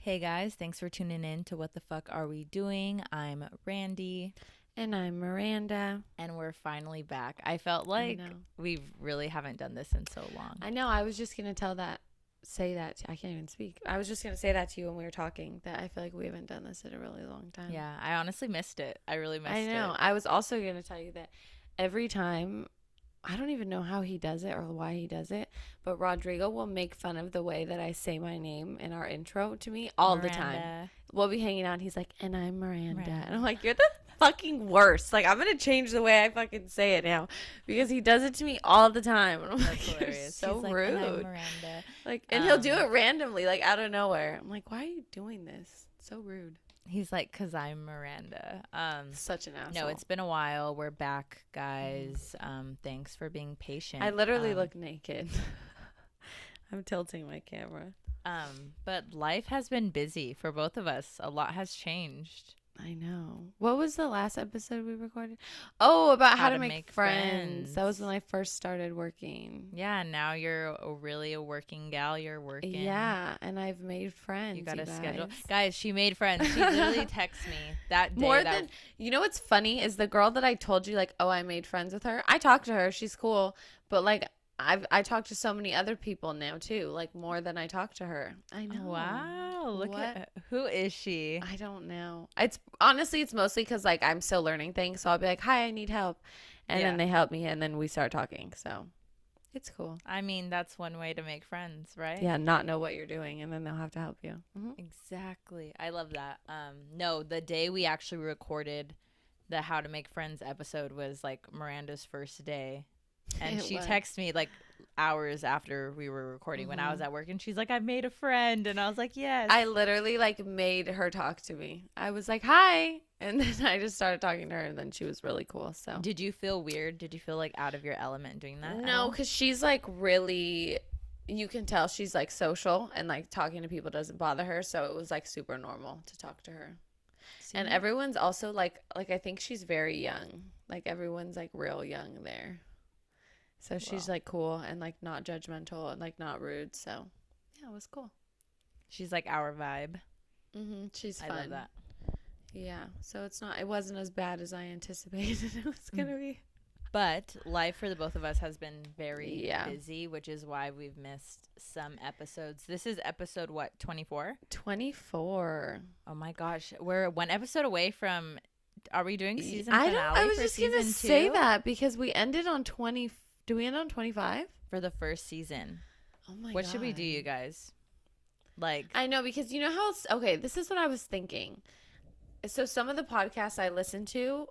Hey guys, thanks for tuning in to What the Fuck Are We Doing? I'm Randy. And I'm Miranda. And we're finally back. I felt I like know. we really haven't done this in so long. I know. I was just going to say that. I can't even speak. I was just going to say that to you when we were talking, that I feel like we haven't done this in a really long time. Yeah, I honestly missed it. I really missed it. I know. I was also going to tell you that every time, I don't even know how he does it or why he does it, but Rodrigo will make fun of the way that I say my name in our intro to me all the time. We'll be hanging out. And he's like, and I'm Miranda. And I'm like, you're the fucking worst. Like, I'm going to change the way I fucking say it now because he does it to me all the time. And I'm That's like, hilarious. you're so He's rude. Like, and I'm Miranda. Like, and he'll do it randomly, like out of nowhere. I'm like, why are you doing this? So rude. He's like, cause I'm Miranda. Such an asshole. No, it's been a while. We're back, guys. Thanks for being patient. I literally look naked. I'm tilting my camera. But life has been busy for both of us. A lot has changed. I know. What was the last episode we recorded? Oh, about how to make friends. That was when I first started working. Yeah, now you're really a working gal. You're working. Yeah, and I've made friends. You got a schedule. Guys, she made friends. She literally texted me that day. More than, you know what's funny is the girl that I told you, like, oh, I made friends with her. I talked to her. She's cool. But, like, I talked to so many other people now too, like more than I talked to her. I know. Wow, look at who is she? I don't know. It's honestly, it's mostly because like I'm still learning things, so I'll be like, "Hi, I need help," and then they help me, and then we start talking. So it's cool. I mean, that's one way to make friends, right? Yeah, not know what you're doing, and then they'll have to help you. Mm-hmm. Exactly. I love that. No, the day we actually recorded the How to Make Friends episode was like Miranda's first day. And she texted me like hours after we were recording when I was at work, and she's like, I made a friend. And I was like, yes. I literally like made her talk to me. I was like, hi. And then I just started talking to her, and then she was really cool. So did you feel weird? Did you feel like out of your element doing that? No, because she's like really, you can tell she's like social, and like talking to people doesn't bother her. So it was like super normal to talk to her. See? And everyone's also like I think she's very young. Like everyone's like real young there. So she's like cool and like not judgmental and like not rude. So yeah, it was cool. She's like our vibe. She's fun. I love that. Yeah. So it wasn't as bad as I anticipated it was gonna be. But life for the both of us has been very busy, which is why we've missed some episodes. This is episode what, 24? 24. Oh my gosh, we're one episode away from. Are we doing season finale? I was just gonna say that because we ended on 20. Do we end on 25? For the first season. Oh my god. What should we do, you guys? Like, I know, because you know how okay, this is what I was thinking. So some of the podcasts I listen to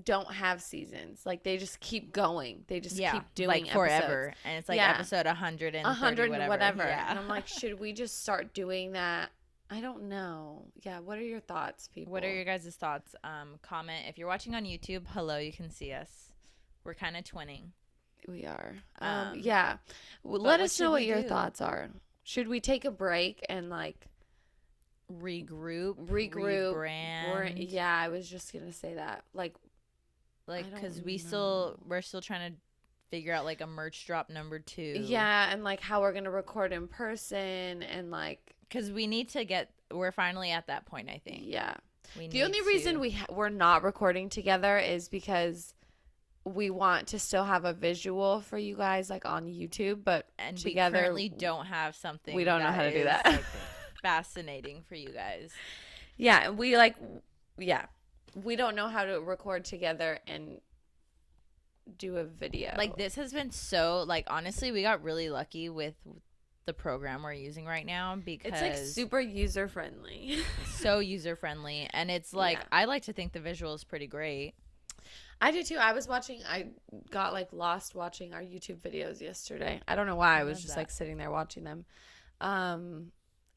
don't have seasons. Like they just keep going. They just keep doing like forever. Episodes. And it's like episode 100 and 100 whatever. Yeah. And I'm like, should we just start doing that? I don't know. Yeah, what are your thoughts, people? What are your guys' thoughts? Comment. If you're watching on YouTube, hello, you can see us. We're kind of twinning. We are. Yeah. Well, let us know what your thoughts are. Should we take a break and like regroup, rebrand? Yeah, I was just going to say that. Like cuz we're still trying to figure out like a merch drop number 2. Yeah, and like how we're going to record in person and like cuz we're finally at that point, I think. Yeah. The only reason we're not recording together is because we want to still have a visual for you guys like on YouTube, but and together we currently don't have something. We don't know how to do that. Like, fascinating for you guys. Yeah, we don't know how to record together and do a video. Like this has been so like honestly, we got really lucky with the program we're using right now because it's like super user friendly. So user friendly, and it's like I like to think the visual is pretty great. I do too. I got like lost watching our YouTube videos yesterday. I don't know why. I was just like sitting there watching them.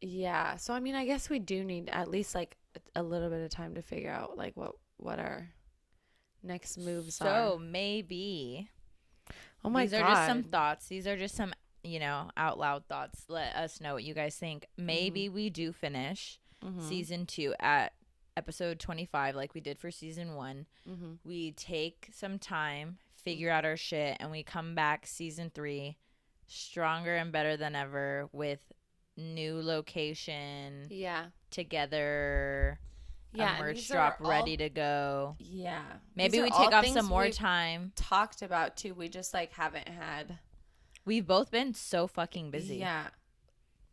Yeah. So I mean, I guess we do need at least like a little bit of time to figure out like what our next moves are. So maybe. Oh my God. These are just some thoughts. These are just some, out loud thoughts. Let us know what you guys think. Maybe we do finish season 2 at episode 25 like we did for season 1. We take some time, figure out our shit, and we come back season 3 stronger and better than ever with new location. Yeah. Together. Yeah. Merch drop ready to go. Yeah. Maybe we take off some more time. Talked about too. We just like haven't had. We've both been so fucking busy. Yeah.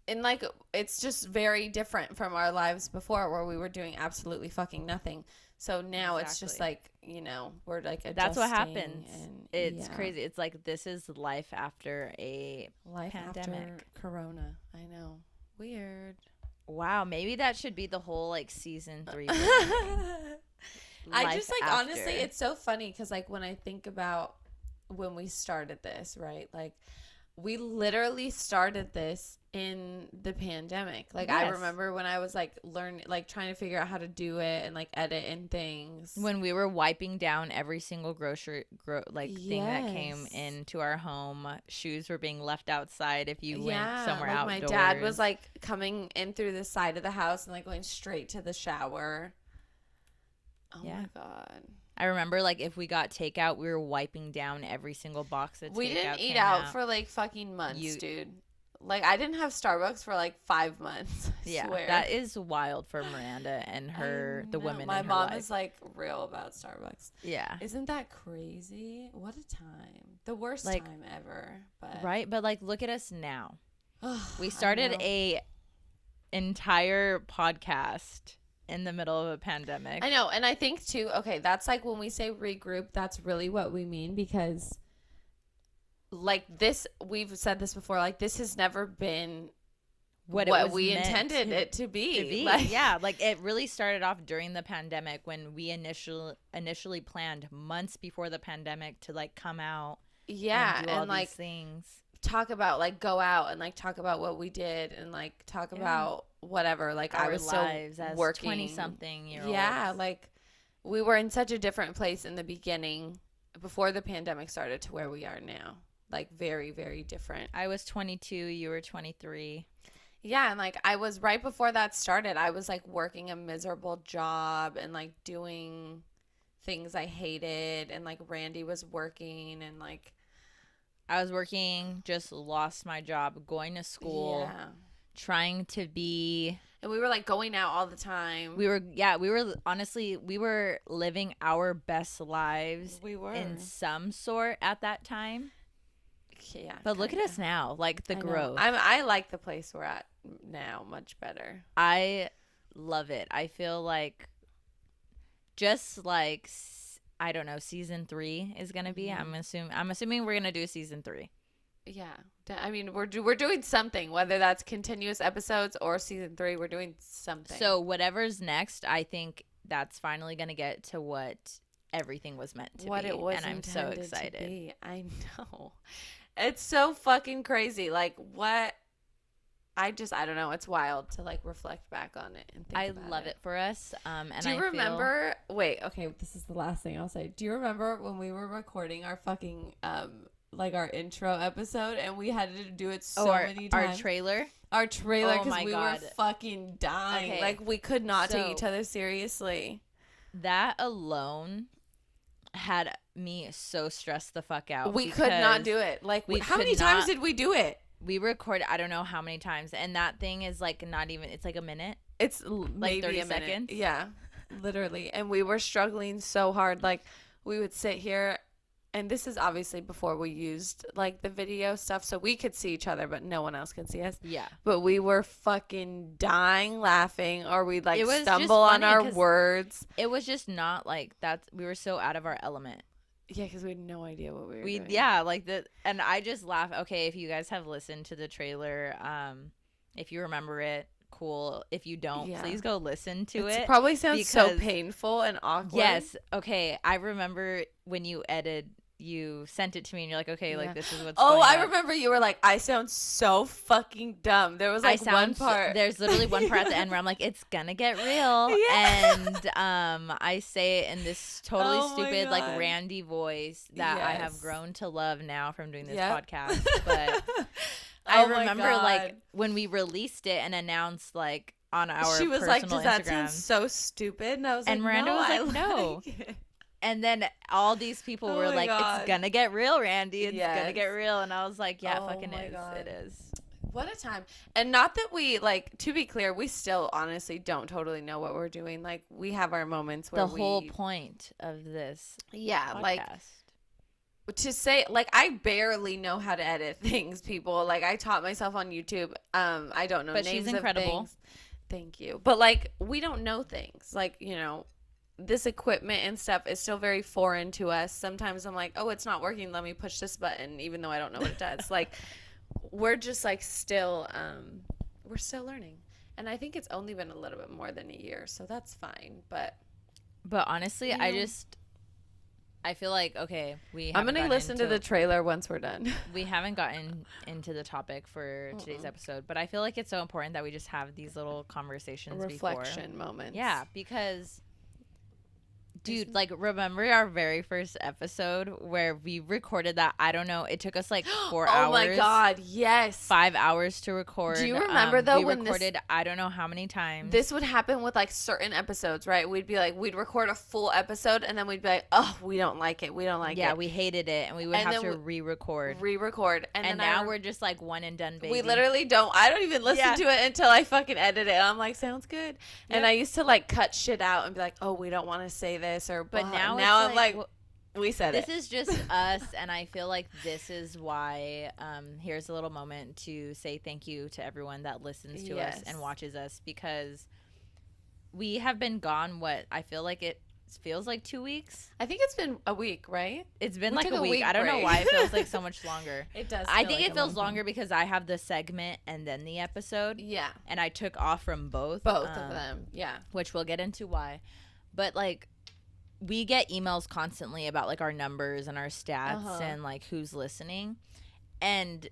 And like it's just very different from our lives before where we were doing absolutely fucking nothing. So now it's just like, you know, we're like adjusting. That's what happens. It's crazy. It's like this is life after a pandemic. After Corona. I know. Weird. Wow, maybe that should be the whole like season 3. I just like honestly, it's so funny because like when I think about when we started this, right? Like we literally started this in the pandemic. Like I remember when I was like learning, like trying to figure out how to do it and like edit and things. When we were wiping down every single thing that came into our home. Shoes were being left outside if you went somewhere like outdoors. My dad was like coming in through the side of the house and like going straight to the shower. Oh my God. I remember like if we got takeout, we were wiping down every single box of takeout. We didn't eat out for like fucking months, dude. Like I didn't have Starbucks for like 5 months. I swear. That is wild for Miranda and the women. My in her mom life. is like real about Starbucks. Yeah. Isn't that crazy? What a time. The worst time ever. But right, but like look at us now. We started a entire podcast in the middle of a pandemic. I know, and I think too, okay, that's like when we say regroup, that's really what we mean because like this, we've said this before, like this has never been what we intended it to be. Like, yeah, like it really started off during the pandemic when we initially planned months before the pandemic to like come out and do all like these things. Talk about like go out and like talk about what we did and like talk about whatever, like our I was lives still as working 20-something year olds. Yeah, like we were in such a different place in the beginning before the pandemic started to where we are now, like very, very different. I was 22, you were 23. Yeah, and like I was right before that started, I was like working a miserable job and like doing things I hated, and like Randy was working and like I was working, just lost my job, going to school, trying to be. And we were like going out all the time. We were honestly, we were living our best lives. We were. In some sort at that time. Yeah. But look at us now, like the growth. I like the place we're at now much better. I love it. I feel like just like I don't know, season 3 is gonna be. I'm assuming we're gonna do season 3. Yeah, I mean we're doing something, whether that's continuous episodes or season 3. We're doing something. So whatever's next, I think that's finally gonna get to what everything was meant to what be, it was, and I'm so excited. To be. I know, it's so fucking crazy. Like what. I don't know. It's wild to like reflect back on it and think I about love it for us. And do you remember? Wait, okay. This is the last thing I'll say. Do you remember when we were recording our fucking like our intro episode and we had to do it many times? Our trailer because we were fucking dying. Okay. Like we could not take each other seriously. That alone had me so stressed the fuck out. We could not do it. Like how many times did we do it? We recorded, I don't know how many times, and that thing is like not even, it's like a minute. It's like 30 seconds. Yeah, literally. And we were struggling so hard. Like we would sit here, and this is obviously before we used like the video stuff, so we could see each other, but no one else could see us. Yeah. But we were fucking dying laughing, or we'd like stumble on our words. It was just not like that. We were so out of our element. Yeah, because we had no idea what we were doing. Yeah, like and I just laugh. Okay, if you guys have listened to the trailer, if you remember it, cool. If you don't, please go listen to it. It probably sounds so painful and awkward. Yes. Okay, I remember when you sent it to me and you're like, okay, like this is what's going I on. remember you were like, I sound so fucking dumb. There was like one part. There's literally one part at the end where I'm like, it's gonna get real. Yeah. And I say it in this totally stupid like Randy voice that I have grown to love now from doing this podcast. But I remember like when we released it and announced like on our she was personal like, does that Instagram, sound so stupid? And I was like, Miranda was like, no. And then all these people were like, it's gonna get real, Randy. It's gonna get real. And I was like, yeah, it fucking is. It is. What a time. And not that we, like, to be clear, we still honestly don't totally know what we're doing. Like, we have our moments where the whole point of this podcast. Like, to say, like, I barely know how to edit things, people. Like, I taught myself on YouTube. I don't know but names she's incredible. Of things. Thank you. But, like, we don't know things. Like, you know, this equipment and stuff is still very foreign to us. Sometimes I'm like, oh, it's not working. Let me push this button, even though I don't know what it does. Like, we're just like still we're still learning, and I think it's only been a little bit more than a year, so that's fine. But honestly, you know, I feel like, okay, I'm gonna listen to the trailer once we're done. We haven't gotten into the topic for today's episode, but I feel like it's so important that we just have these little conversations, reflection moments. Yeah, because dude, like, remember our very first episode where we recorded that? I don't know. It took us like 4 hours. Oh my God, yes. 5 hours to record. Do you remember though we recorded I don't know how many times. This would happen with like certain episodes, right? We'd be like, we'd record a full episode and then we'd be like, oh, we don't like it. We don't like it. Yeah, we hated it, and we would have to re-record. And now we're just like one and done, baby. We literally I don't even listen to it until I fucking edit it. I'm like, sounds good. Yep. And I used to like cut shit out and be like, oh, we don't want to say this, or but now I'm like we said this is just us, and I feel like this is why here's a little moment to say thank you to everyone that listens to us and watches us, because we have been gone, what I feel like it feels like 2 weeks. I think it's been a week, right? It's been like a week. I don't know why it feels like so much longer. It does. I think it feels longer because I have the segment and then the episode. Yeah. And I took off from both of them. Yeah. Which we'll get into why. But like, we get emails constantly about like our numbers and our stats and like who's listening, and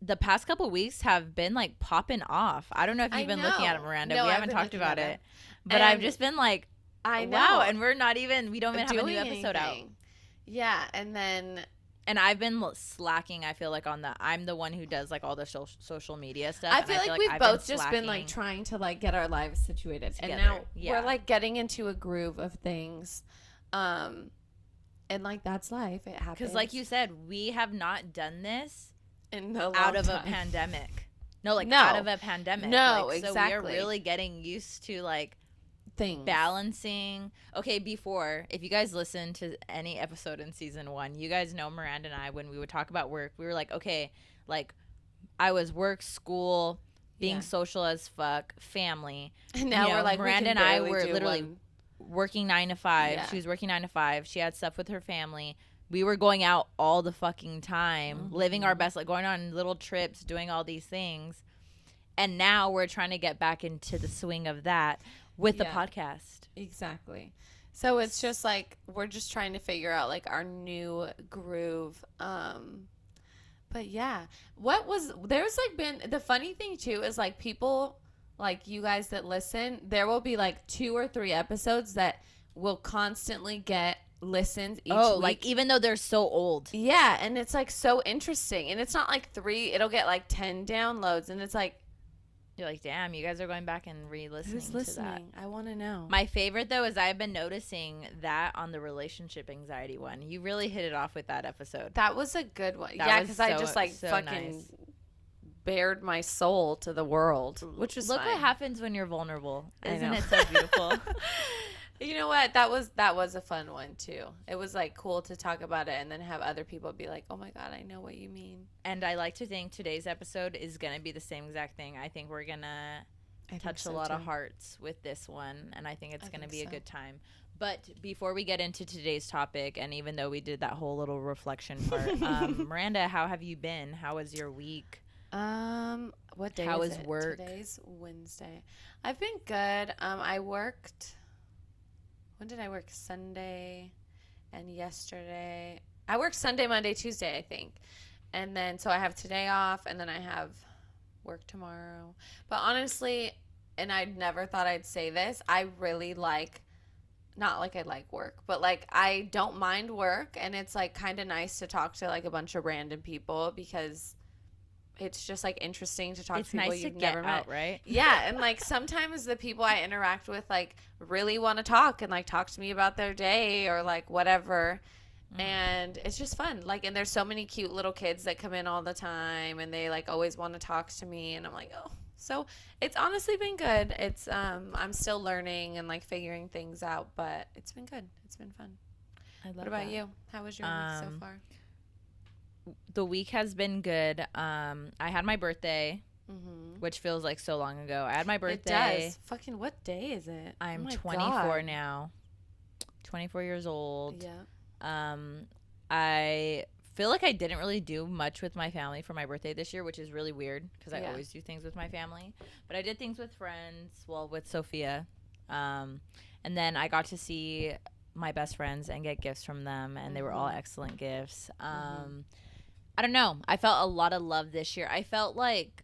the past couple weeks have been like popping off. I don't know if you've been looking at it, Miranda. No, we haven't talked about it, but I've just been like, I know. Wow, and we don't even have a new episode out. Yeah, and I've been slacking. I feel like I'm the one who does like all the social media stuff. I feel like we've both just been like trying to like get our lives situated together. And now we're like getting into a groove of things, and like that's life. It happens. Because like you said, we have not done this out of a pandemic. Out of a pandemic. No, like, exactly. So we are really getting used to like things balancing. Okay, before, if you guys listen to any episode in season 1, you guys know Miranda and I, when we would talk about work, we were like, okay, like I was work, school, being social as fuck, family, and now we're like, Miranda and I were literally working 9 to 5. She was working 9 to 5. She had stuff with her family. We were going out all the fucking time, living our best, like going on little trips, doing all these things, and now we're trying to get back into the swing of that with the podcast. Exactly. So it's just like we're just trying to figure out like our new groove. But yeah, there's like been the funny thing too is like people like you guys that listen, there will be like 2 or 3 episodes that will constantly get listens each week. Like even though they're so old. Yeah, and it's like so interesting. And it's not like 3, it'll get like 10 downloads, and it's like, you're like, damn, you guys are going back and re-listening to that. I want to know. My favorite, though, is I've been noticing that on the relationship anxiety one. You really hit it off with that episode. That was a good one. Yeah, because I just, like, fucking bared my soul to the world, which is Look what happens when you're vulnerable. Isn't it so beautiful? You know what? That was a fun one too. It was like cool to talk about it and then have other people be like, "Oh my God, I know what you mean." And I like to think today's episode is gonna be the same exact thing. I think we're gonna touch a lot of hearts with this one, and I think it's gonna be a good time. But before we get into today's topic, and even though we did that whole little reflection part, Miranda, how have you been? How was your week? What day? How is work? Today's Wednesday. I've been good. I worked. When did I work? Sunday and yesterday. I worked Sunday, Monday, Tuesday, I think. And then, so I have today off, and then I have work tomorrow. But honestly, and I never thought I'd say this, I really like, not like I like work, but like I don't mind work. And it's like kind of nice to talk to like a bunch of random people because it's just like interesting to talk to people you've never met. Out, right? Yeah, and like sometimes the people I interact with like really want to talk and like talk to me about their day or like whatever. And it's just fun. Like, and there's so many cute little kids that come in all the time, and they like always want to talk to me, and I'm like, oh. So it's honestly been good. It's I'm still learning and like figuring things out, but it's been good. It's been fun. What about you? How was your week so far? The week has been good. I had my birthday, which feels like so long ago. I had my birthday. It does. Fucking what day is it? I'm 24 now. 24 years old. Yeah. I feel like I didn't really do much with my family for my birthday this year, which is really weird because I always do things with my family. But I did things with friends, with Sophia. And then I got to see my best friends and get gifts from them, and they were all excellent gifts. I don't know. I felt a lot of love this year. I felt like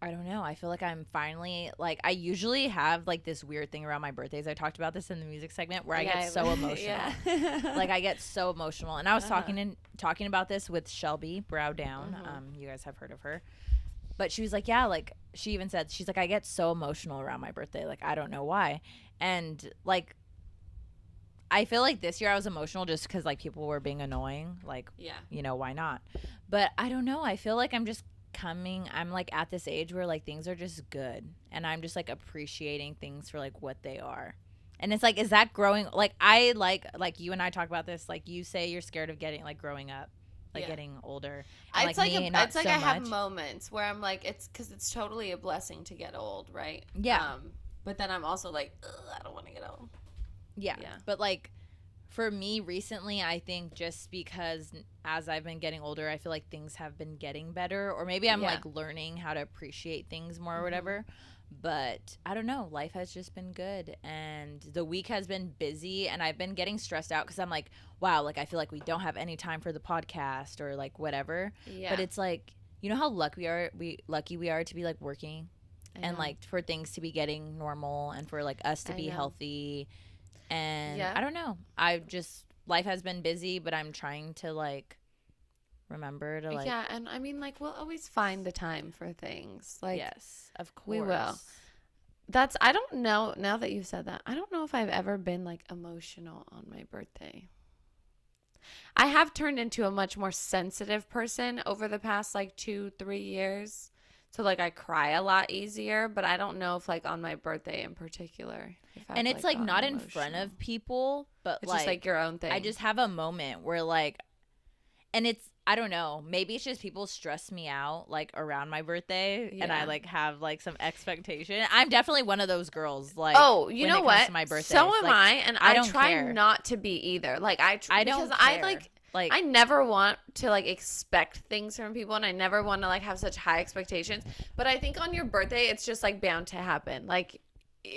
I don't know. I feel like I'm finally, like, I usually have, like, this weird thing around my birthdays. I talked about this in the music segment where I get so emotional. Like, I get so emotional. And I was talking about this with Shelby Brow Down. You guys have heard of her. But she was like, yeah, like, she even said, she's like, I get so emotional around my birthday. Like, I don't know why. And, like, I feel like this year I was emotional just because, like, people were being annoying. Like, you know, why not? But I don't know. I feel like I'm like at this age where like things are just good, and I'm just like appreciating things for like what they are. And it's like, is that growing? Like, I like you and I talk about this, like, you say you're scared of getting like growing up, like getting older. And, it's like I have moments where I'm like, it's because it's totally a blessing to get old, right? But then I'm also like, I don't want to get old. But like for me recently, I think just because as I've been getting older, I feel like things have been getting better, or maybe I'm like learning how to appreciate things more or whatever. But I don't know. Life has just been good, and the week has been busy, and I've been getting stressed out because I'm like, wow, like I feel like we don't have any time for the podcast or like whatever. But it's like, you know how lucky we are to be like working and like for things to be getting normal and for like us to be healthy. And I don't know. Life has been busy, but I'm trying to like remember to like. Yeah, and I mean, like, we'll always find the time for things. Like, yes, of course. We will. I don't know, now that you've said that, I don't know if I've ever been like emotional on my birthday. I have turned into a much more sensitive person over the past like 2-3 years. So like I cry a lot easier, but I don't know if like on my birthday in particular. And it's like not in front of people, but it's just like your own thing. I just have a moment where like, and it's, I don't know, maybe it's just people stress me out like around my birthday, and I like have like some expectation. I'm definitely one of those girls. Like, oh, you know what? My birthday. So am like, I, and I don't try care. Not to be either. Like I don't because care. Like I never want to like expect things from people, and I never want to like have such high expectations. But I think on your birthday, it's just like bound to happen. Like,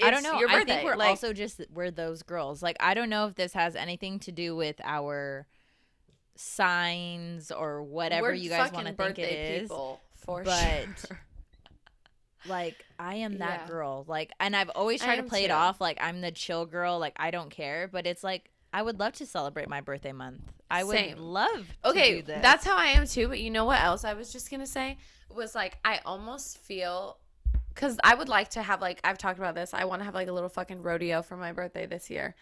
I don't know. Your birthday. I think we're like, also we're those girls. Like, I don't know if this has anything to do with our signs or whatever you guys want to think it is. People, for but sure. Like, I am that girl. Like, and I've always tried to play it off like I'm the chill girl. Like, I don't care. But it's like, I would love to celebrate my birthday month. I would love to do this. That's how I am too. But you know what else I was just going to say was like, I almost feel, because I would like to have like, I've talked about this. I want to have like a little fucking rodeo for my birthday this year.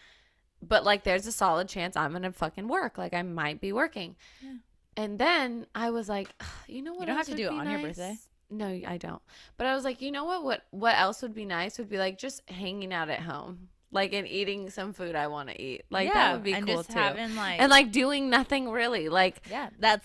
But like, there's a solid chance I'm going to fucking work. Like, I might be working. Yeah. And then I was like, you know what? You don't have to do it on your birthday. No, I don't. But I was like, you know what else would be nice would be like just hanging out at home. Like, and eating some food I want to eat. Like, that would be cool, just too. Having, like, and, like, doing nothing really. Like, yeah, that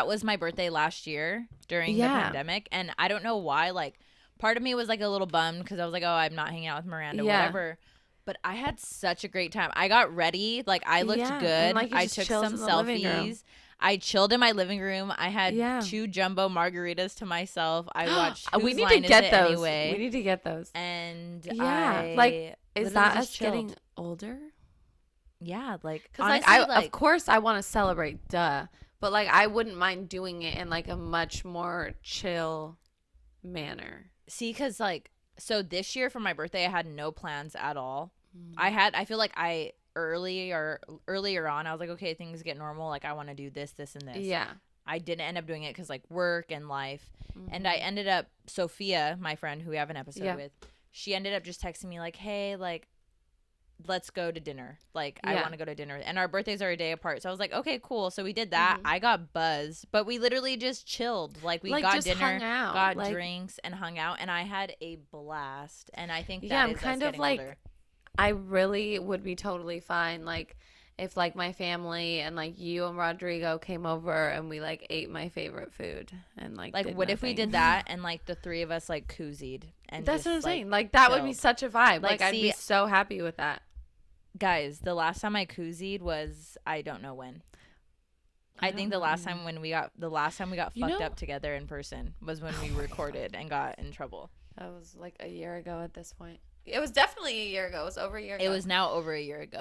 was my birthday last year during the pandemic. And I don't know why. Like, part of me was, like, a little bummed because I was like, oh, I'm not hanging out with Miranda, whatever. But I had such a great time. I got ready. Like, I looked good. And, like, I took some selfies. I chilled in my living room. I had 2 jumbo margaritas to myself. I watched We need to get those. Anyway. We need to get those. And like, is that us getting older? Yeah, like, because like, of course I want to celebrate, duh. But like, I wouldn't mind doing it in like a much more chill manner. See, because like, so this year for my birthday, I had no plans at all. I feel like earlier on, I was like, okay, things get normal. Like, I want to do this, this, and this. Yeah. I didn't end up doing it because, like, work and life. And I ended up, Sophia, my friend who we have an episode with, she ended up just texting me, like, hey, like, let's go to dinner. Like, I want to go to dinner. And our birthdays are a day apart. So I was like, okay, cool. So we did that. I got buzzed, but we literally just chilled. Like, we got dinner, got drinks, and hung out. And I had a blast. And I think that is kind of like, older. I really would be totally fine. Like, if like my family and like you and Rodrigo came over and we like ate my favorite food and like what if we did that and like the three of us like koozied and that's what I'm saying. Like that would be such a vibe. Like I'd be so happy with that. Guys, the last time I koozied was I don't know when. I think the last time we got fucked up together in person was when we recorded and got in trouble. That was like a year ago at this point. It was definitely a year ago. It was over a year ago. It was now over a year ago.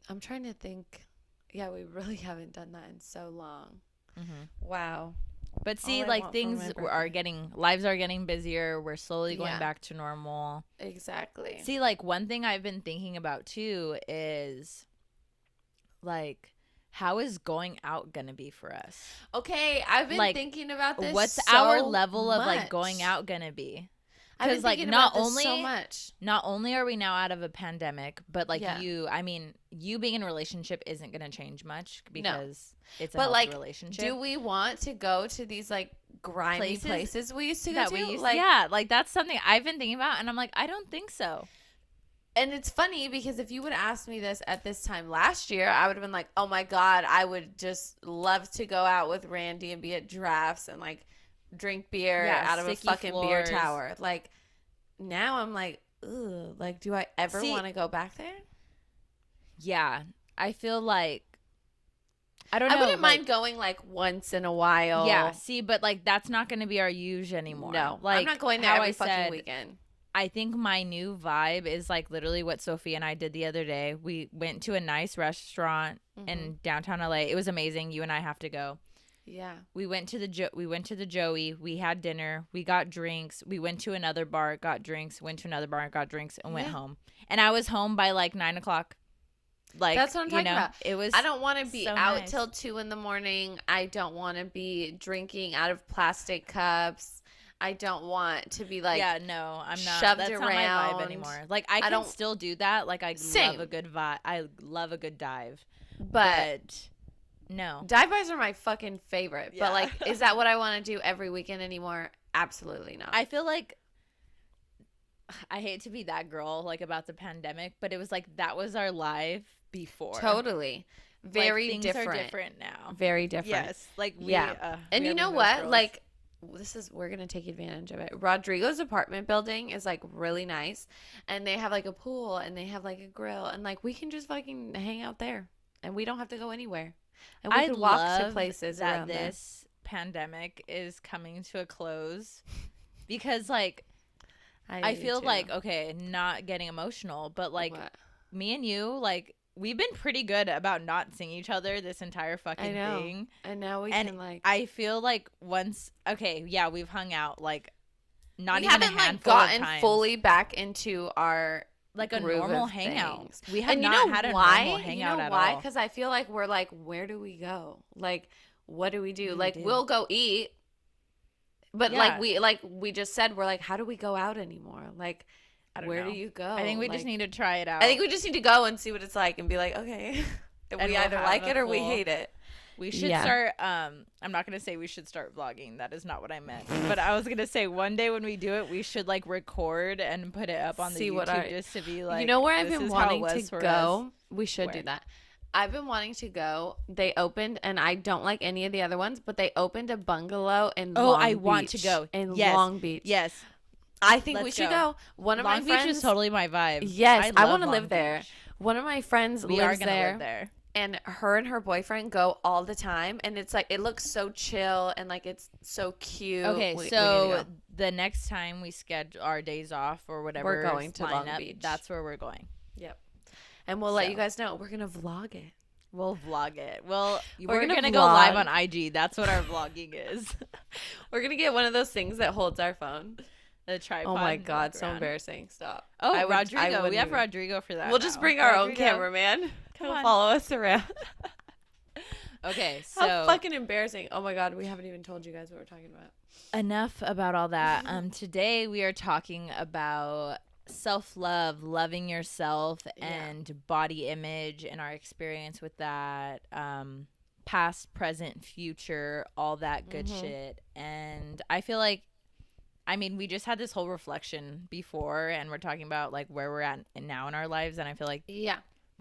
I'm trying to think. Yeah, we really haven't done that in so long. Mm-hmm. Wow. But see, like lives are getting busier. We're slowly going back to normal. Exactly. See, like one thing I've been thinking about too is like, how is going out going to be for us? Okay, I've been thinking about this. What's our level of like going out going to be? Because like not only are we now out of a pandemic, but like you being in a relationship isn't going to change much because it's a healthy relationship. Do we want to go to these like grimy places we used to go to? Yeah, like that's something I've been thinking about, and I'm like, I don't think so. And it's funny because if you would ask me this at this time last year, I would have been like, oh my God, I would just love to go out with Randy and be at drafts and like drink beer out of a fucking beer tower. Like now I'm like, ugh, like do I ever want to go back there? Yeah. I feel like I don't know. I wouldn't mind going like once in a while. Yeah, see, but like that's not going to be our usual anymore. No, like I'm not going there every fucking weekend. I think my new vibe is like literally what Sophie and I did the other day. We went to a nice restaurant in downtown LA. It was amazing. You and I have to go. Yeah. We went to the Joey. We had dinner. We got drinks. We went to another bar, got drinks. Went to another bar, got drinks, and went home. And I was home by like 9:00. Like that's what I'm talking about. It was. I don't want to be out till 2 a.m. I don't want to be drinking out of plastic cups. I don't want to be like I'm not shoved that's around. Not my vibe anymore. Like I can still do that. Like I love a good vibe. I love a good dive, but no, dive bars are my fucking favorite. Yeah. But like, is that what I want to do every weekend anymore? Absolutely not. I feel like I hate to be that girl like about the pandemic, but it was like that was our life before. Totally. Very like, different. Things are different now. Very different. Yes. Like and you know what? Girls. Like we're going to take advantage of it. Rodrigo's apartment building is like really nice, and they have like a pool and they have like a grill, and like we can just fucking hang out there and we don't have to go anywhere. And we can walk to places that around this pandemic is coming to a close because like I feel like, okay, not getting emotional, but like me and you, like we've been pretty good about not seeing each other this entire fucking thing. And now we can like I feel like once we've hung out like not we even haven't a handful like gotten of times. Fully back into our like a normal hangout. Things. We have not had a normal hangout at all. Because I feel like we're like, where do we go? Like, what do we do? Like, we'll go eat. But we just said, we're like, how do we go out anymore? Like, where do you go? I think we just need to try it out. I think we just need to go and see what it's like and be like, okay, we either like it or we hate it. We should start. I'm not gonna say we should start vlogging. That is not what I meant. But I was gonna say one day when we do it, we should like record and put it up on the YouTube just to be like. You know where I've been wanting to go? We should do that. I've been wanting to go. They opened, and I don't like any of the other ones, but they opened a bungalow in Long Beach. I want to go in Long Beach. Yes. I think we should go. One of my friends. Long Beach is totally my vibe. Yes, I want to live there. One of my friends lives there. And her and her boyfriend go all the time, and it's like it looks so chill and like it's so cute. Okay, so the next time we schedule our days off or whatever, we're going to Long Beach. That's where we're going. Yep. And we'll let you guys know. We're gonna vlog it. We'll vlog it. Well, we're gonna go live on IG. That's what our vlogging is. We're gonna get one of those things that holds our phone. The tripod. Oh my god, so embarrassing. Stop. Oh, Rodrigo. We have Rodrigo for that. We'll just bring our own cameraman. Come on. Follow us around. Okay, so how fucking embarrassing. Oh my god, we haven't even told you guys what we're talking about. Enough about all that. Today we are talking about self-love, loving yourself, and body image, and our experience with that, past, present, future, all that good shit. And I feel like, I mean, we just had this whole reflection before, and we're talking about like where we're at now in our lives, and I feel like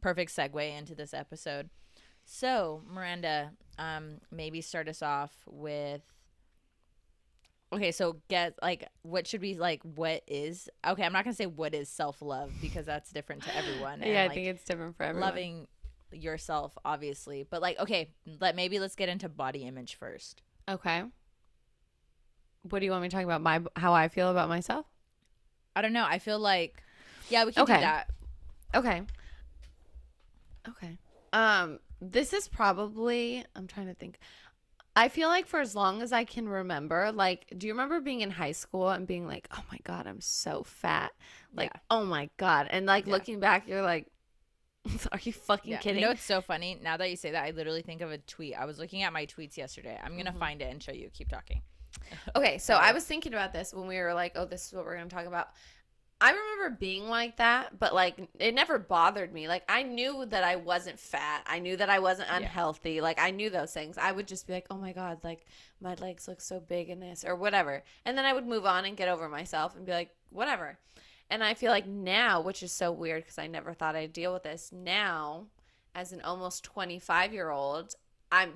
perfect segue into this episode. So Miranda, maybe start us off with, okay, so get like, what should we like, what is, okay, I'm not gonna say what is self-love because that's different to everyone. And, I think it's different for everyone. Loving yourself, obviously, but like, okay, let's get into body image first. Okay. What do you want me to talk about? How I feel about myself? I don't know. I feel like, yeah, we can do that. Okay. This is probably, I'm trying to think. I feel like for as long as I can remember, like, do you remember being in high school and being like, oh my God, I'm so fat? Like, oh my God. And like looking back, you're like, are you fucking kidding? You know, it's so funny. Now that you say that, I literally think of a tweet. I was looking at my tweets yesterday. I'm going to find it and show you. Keep talking. Okay, so I was thinking about this when we were like, oh, this is what we're going to talk about. I remember being like that, but like it never bothered me. Like I knew that I wasn't fat. I knew that I wasn't unhealthy. Like I knew those things. I would just be like, oh my God, like my legs look so big in this or whatever. And then I would move on and get over myself and be like, whatever. And I feel like now, which is so weird because I never thought I'd deal with this. Now, as an almost 25-year-old,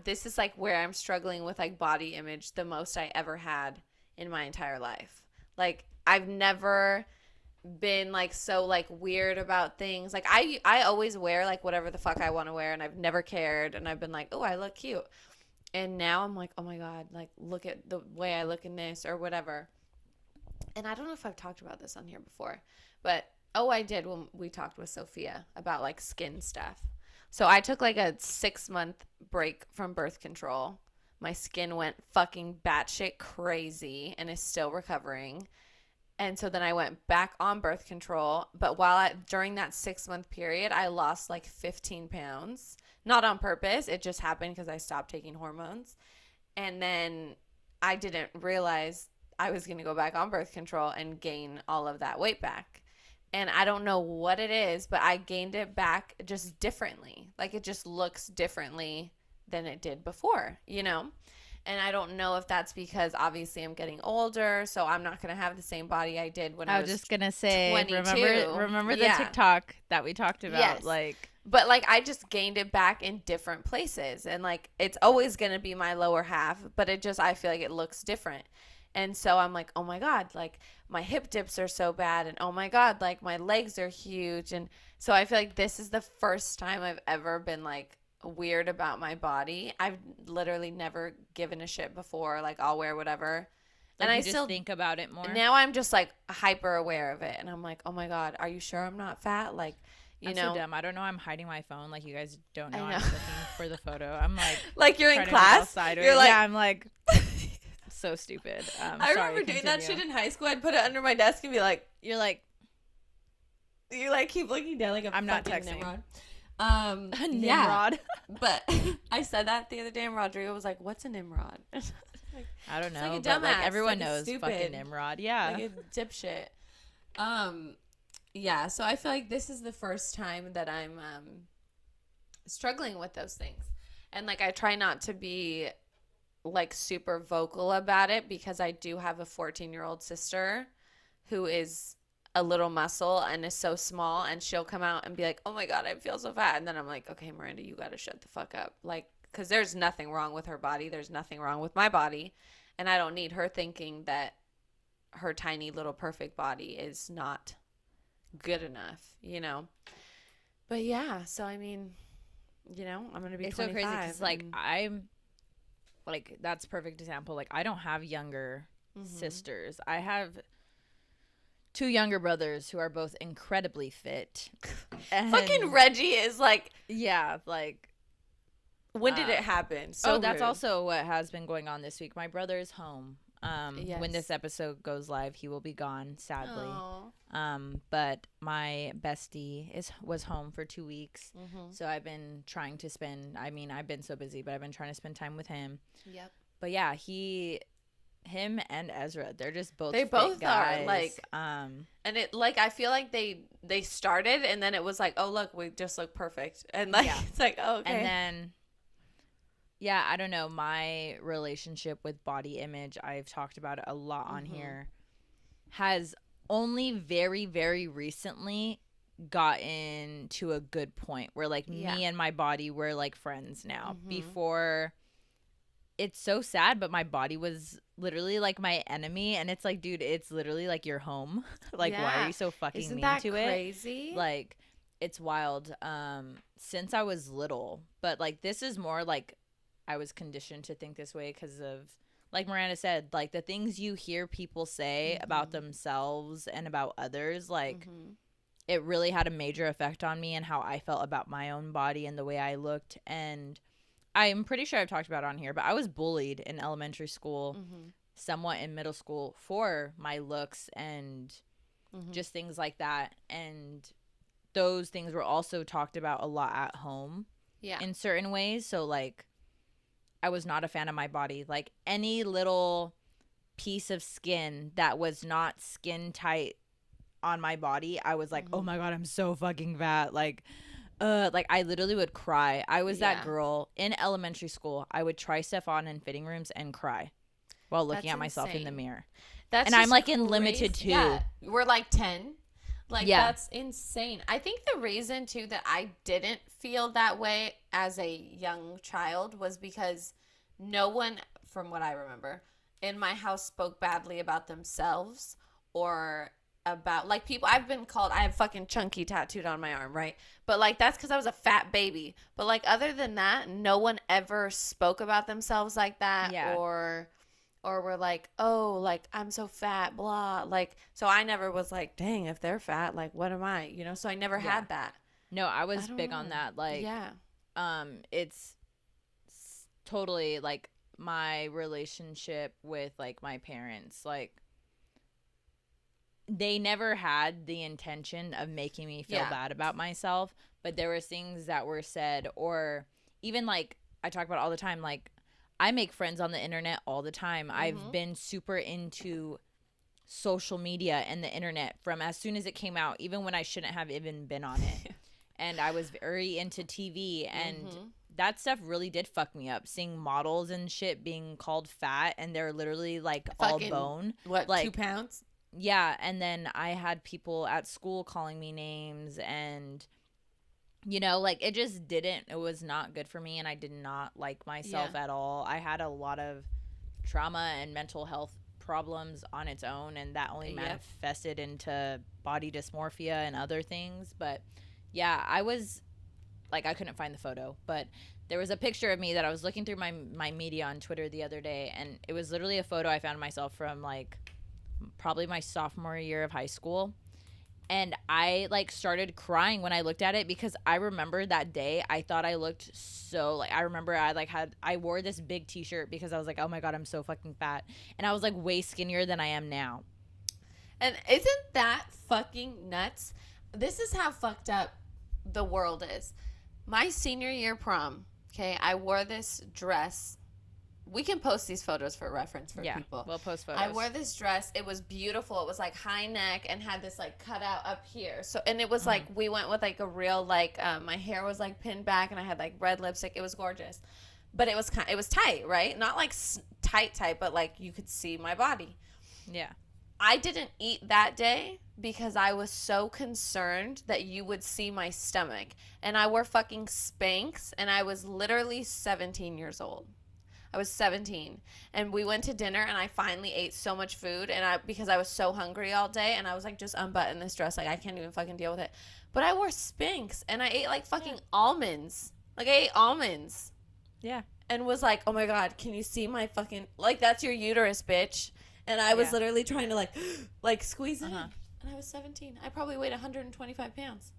this is like where I'm struggling with like body image the most I ever had in my entire life. Like I've never been like so like weird about things. Like I always wear like whatever the fuck I want to wear, and I've never cared, and I've been like, oh, I look cute. And now I'm like, oh my God, like look at the way I look in this or whatever. And I don't know if I've talked about this on here before, but I did when we talked with Sophia about like skin stuff. So I took like a 6-month break from birth control. My skin went fucking batshit crazy and is still recovering. And so then I went back on birth control. But during that 6-month period, I lost like 15 pounds. Not on purpose. It just happened because I stopped taking hormones. And then I didn't realize I was going to go back on birth control and gain all of that weight back. And I don't know what it is, but I gained it back just differently. Like it just looks differently than it did before, you know? And I don't know if that's because obviously I'm getting older, so I'm not going to have the same body I did when I was just going to say, 22. Remember the TikTok that we talked about? Yes. But like I just gained it back in different places. And like it's always going to be my lower half, but I feel like it looks different. And so I'm like, oh my God, like my hip dips are so bad. And oh my God, like my legs are huge. And so I feel like this is the first time I've ever been like weird about my body. I've literally never given a shit before. Like I'll wear whatever. Like, and I still think about it more. Now I'm just like hyper aware of it. And I'm like, oh my God, are you sure I'm not fat? Like, you know. So dumb. I don't know. I'm hiding my phone. Like you guys don't know. I'm looking for the photo. I'm like you're in class. You're like, yeah, I'm like. So stupid. I remember doing that shit in high school. I'd put it under my desk and be like, you like keep looking down like a I'm not texting. Nimrod. A Nimrod. Yeah. But I said that the other day and Rodrigo was like, what's a Nimrod? Like, I don't know. Like a but dumbass, like everyone like knows fucking Nimrod. Yeah. Like a dipshit. Yeah. So I feel like this is the first time that I'm struggling with those things. And like I try not to be like super vocal about it because I do have a 14-year-old sister who is a little muscle and is so small, and she'll come out and be like, oh my God, I feel so fat. And then I'm like, okay, Miranda, you got to shut the fuck up. Like, because there's nothing wrong with her body. There's nothing wrong with my body. And I don't need her thinking that her tiny little perfect body is not good enough, you know? But yeah, so I mean, you know, I'm going to be 25. It's so crazy because like I'm like, that's a perfect example. Like, I don't have younger sisters. I have 2 younger brothers who are both incredibly fit. And fucking Reggie is like... Yeah, like... When did it happen? So that's also what has been going on this week. My brother is home. Yes. When this episode goes live, he will be gone, sadly. But my bestie was home for 2 weeks. So I've been trying to spend, I mean, I've been so busy, but I've been trying to spend time with him. Yep. But yeah, him and Ezra, they're just both they both guys. are like and it like I feel like they started and then it was like, oh look, we just look perfect, and like it's like, oh, okay. And then I don't know, my relationship with body image, I've talked about it a lot on here, has only very, very recently gotten to a good point where like me and my body were like friends now. Before, it's so sad, but my body was literally like my enemy, and it's like, dude, it's literally like your home. Like, why are you so fucking Isn't mean that to crazy? it? Like, it's wild. Since I was little, but like this is more like I was conditioned to think this way because of, like Miranda said, like the things you hear people say about themselves and about others, like it really had a major effect on me and how I felt about my own body and the way I looked. And I'm pretty sure I've talked about it on here, but I was bullied in elementary school, somewhat in middle school, for my looks and just things like that. And those things were also talked about a lot at home in certain ways. So like, I was not a fan of my body. Like any little piece of skin that was not skin tight on my body, I was like, oh my God, I'm so fucking fat. Like I literally would cry. I was that girl in elementary school. I would try stuff on in fitting rooms and cry while looking at myself in the mirror. And I'm like in limited too. Yeah, we're like 10. Like, that's insane. I think the reason, too, that I didn't feel that way as a young child was because no one, from what I remember, in my house spoke badly about themselves or about, like, people. I've been called, I have fucking chunky tattooed on my arm, right? But, like, that's because I was a fat baby. But, like, other than that, no one ever spoke about themselves like that or were like, oh, like, I'm so fat, blah. Like, so I never was like, dang, if they're fat, like, what am I? You know, so I never had that. No, I was big on that. Like, it's totally, like, my relationship with, like, my parents. Like, they never had the intention of making me feel bad about myself, but there were things that were said, or even, like, I talk about all the time, like, I make friends on the internet all the time. I've been super into social media and the internet from as soon as it came out, even when I shouldn't have even been on it. And I was very into TV, and that stuff really did fuck me up. Seeing models and shit being called fat, and they're literally like fucking, all bone. What, like, 2 pounds? Yeah, and then I had people at school calling me names, and you know, like, it was not good for me, and I did not like myself at all. I had a lot of trauma and mental health problems on its own, and that only manifested into body dysmorphia and other things. But yeah, I was like, I couldn't find the photo, but there was a picture of me that I was looking through my media on Twitter the other day, and it was literally a photo I found of myself from like probably my sophomore year of high school. And I like started crying when I looked at it, because I remember that day I thought I looked so, like, I remember I wore this big t-shirt because I was like, oh my God, I'm so fucking fat. And I was like way skinnier than I am now. And isn't that fucking nuts? This is how fucked up the world is. My senior year prom, okay, I wore this dress. We can post these photos for reference for people. We'll post photos. I wore this dress. It was beautiful. It was like high neck and had this like cutout up here. So, and it was like, we went with like a real, like, my hair was like pinned back and I had like red lipstick. It was gorgeous. But it was tight, right? Not like tight, but like you could see my body. Yeah. I didn't eat that day because I was so concerned that you would see my stomach. And I wore fucking Spanx, and I was literally 17 years old. I was 17, and we went to dinner, and I finally ate so much food, and because I was so hungry all day, and I was like, just unbutton this dress, like, I can't even fucking deal with it. But I wore Spanx, and I ate like fucking almonds. Like, I ate almonds. Yeah. And was like, oh my God, can you see my fucking, like, that's your uterus, bitch. And I was literally trying to like squeeze it in. And I was 17. I probably weighed 125 pounds.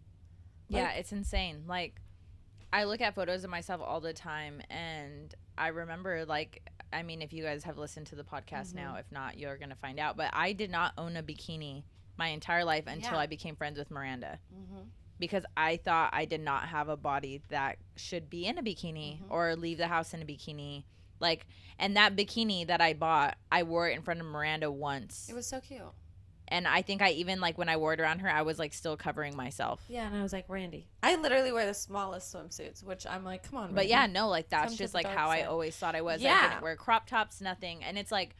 Like, yeah, it's insane. Like, I look at photos of myself all the time, and I remember, like, I mean, if you guys have listened to the podcast now, if not, you're going to find out. But I did not own a bikini my entire life until I became friends with Miranda. Because I thought I did not have a body that should be in a bikini or leave the house in a bikini. Like, and that bikini that I bought, I wore it in front of Miranda once. It was so cute. And I think I even, like, when I wore it around her, I was, like, still covering myself. Yeah, and I was like, Randy. I literally wear the smallest swimsuits, which I'm like, come on, Randy. But yeah, no, like, that's just, like, how I always thought I was. Yeah. I didn't wear crop tops, nothing. And it's, like,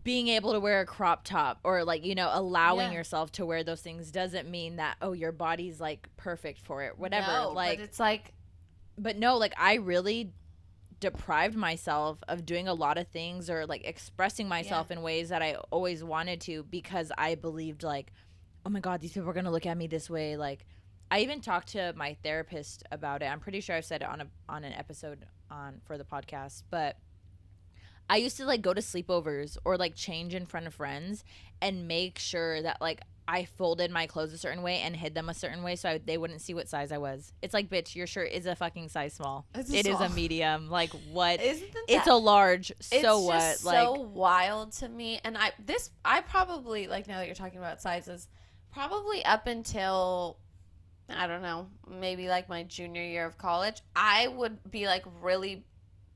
being able to wear a crop top or, like, you know, allowing yourself to wear those things doesn't mean that, oh, your body's, like, perfect for it. Whatever. No, like, but it's, like. But no, like, I really deprived myself of doing a lot of things or like expressing myself in ways that I always wanted to because I believed like, oh my God, these people are gonna look at me this way. Like, I even talked to my therapist about it. I'm pretty sure I've said it on an episode for the podcast, but I used to like go to sleepovers or like change in front of friends and make sure that like I folded my clothes a certain way and hid them a certain way so they wouldn't see what size I was. It's like, bitch, your shirt is a fucking size small. It is a medium. Like, what? It's a large. So what? It's just so wild to me. And I probably, like, now that you're talking about sizes, probably up until, I don't know, maybe like my junior year of college, I would be like really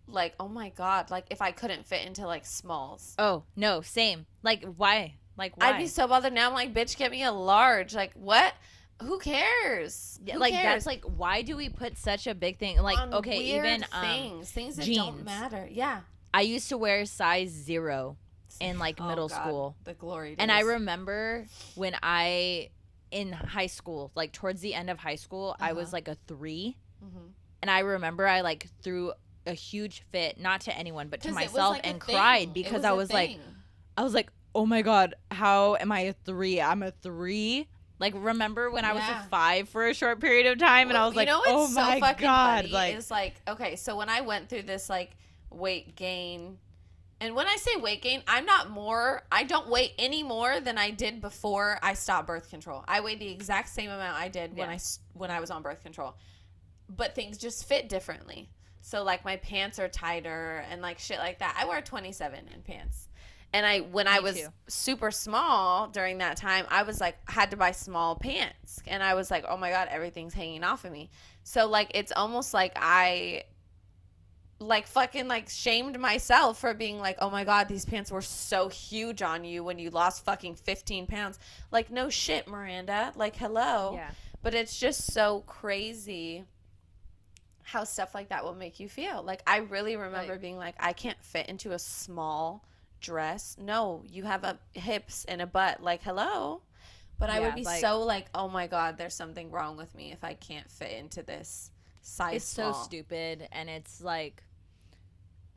like, oh my God, like if I couldn't fit into like smalls. Oh, no, same. Like, why? Like, why? I'd be so bothered. Now I'm like, bitch, get me a large. Like, what? Who cares? Who cares? That's like, why do we put such a big thing? Like, on okay, even things that jeans. don't matter. Yeah. I used to wear size 0 in like middle school. The glory days. And I remember when in high school, like towards the end of high school, I was like a 3. And I remember I like threw a huge fit, not to anyone, but to myself, like, and cried because I was like, oh my God, how am I a 3? I'm a 3. Like, remember when I was a 5 for a short period of time, and I was like, oh my God. Funny like, it's like, okay, so when I went through this like weight gain, and when I say weight gain, I don't weigh any more than I did before I stopped birth control. I weighed the exact same amount I did when I was on birth control, but things just fit differently. So like my pants are tighter and like shit like that. I wear 27 in pants. And when I was super small during that time, I was like, had to buy small pants. And I was like, oh my God, everything's hanging off of me. So like, it's almost like I like fucking like shamed myself for being like, oh my God, these pants were so huge on you when you lost fucking 15 pounds. Like, no shit, Miranda. Like, hello. Yeah. But it's just so crazy how stuff like that will make you feel. Like, I really remember being like, I can't fit into a small dress. No, you have hips and a butt. Like, hello. But I would be like, so like, oh my God, there's something wrong with me if I can't fit into this size small. So stupid. And it's like,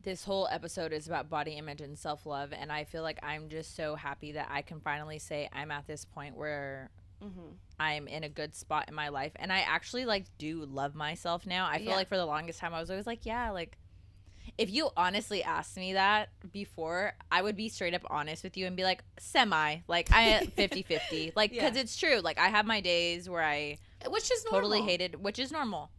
this whole episode is about body image and self-love, and I feel like I'm just so happy that I can finally say I'm at this point where I'm in a good spot in my life, and I actually like do love myself now. I feel like for the longest time I was always like, yeah, like if you honestly asked me that before, I would be straight up honest with you and be like, semi, like I 50-50, like, because it's true. Like, I have my days where I totally hated, which is normal.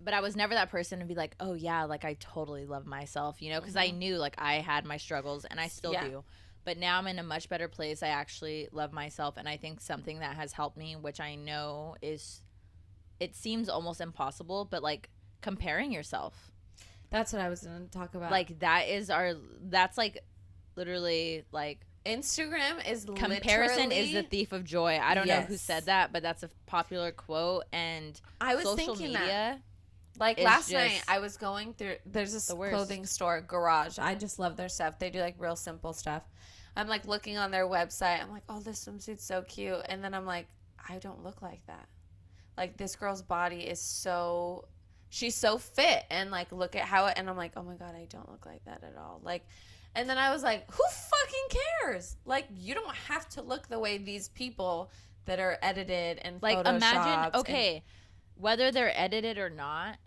But I was never that person to be like, oh yeah, like I totally love myself, you know, because I knew like I had my struggles, and I still do. But now I'm in a much better place. I actually love myself, and I think something that has helped me, which I know is, it seems almost impossible, but like comparing yourself. That's what I was going to talk about. Like, that's like literally like, Instagram is comparison is the thief of joy. I don't know who said that, but that's a popular quote. And I was social thinking media that. Like, last night I was going through, there's this clothing store, Garage. I just love their stuff. They do like real simple stuff. I'm like looking on their website. I'm like, oh, this swimsuit's so cute. And then I'm like, I don't look like that. Like, this girl's body is so, she's so fit. And like, look at how it, and I'm like, oh my God, I don't look like that at all. Like, and then I was like, who fucking cares? Like, you don't have to look the way these people that are edited and like, imagine, okay, whether they're edited or not,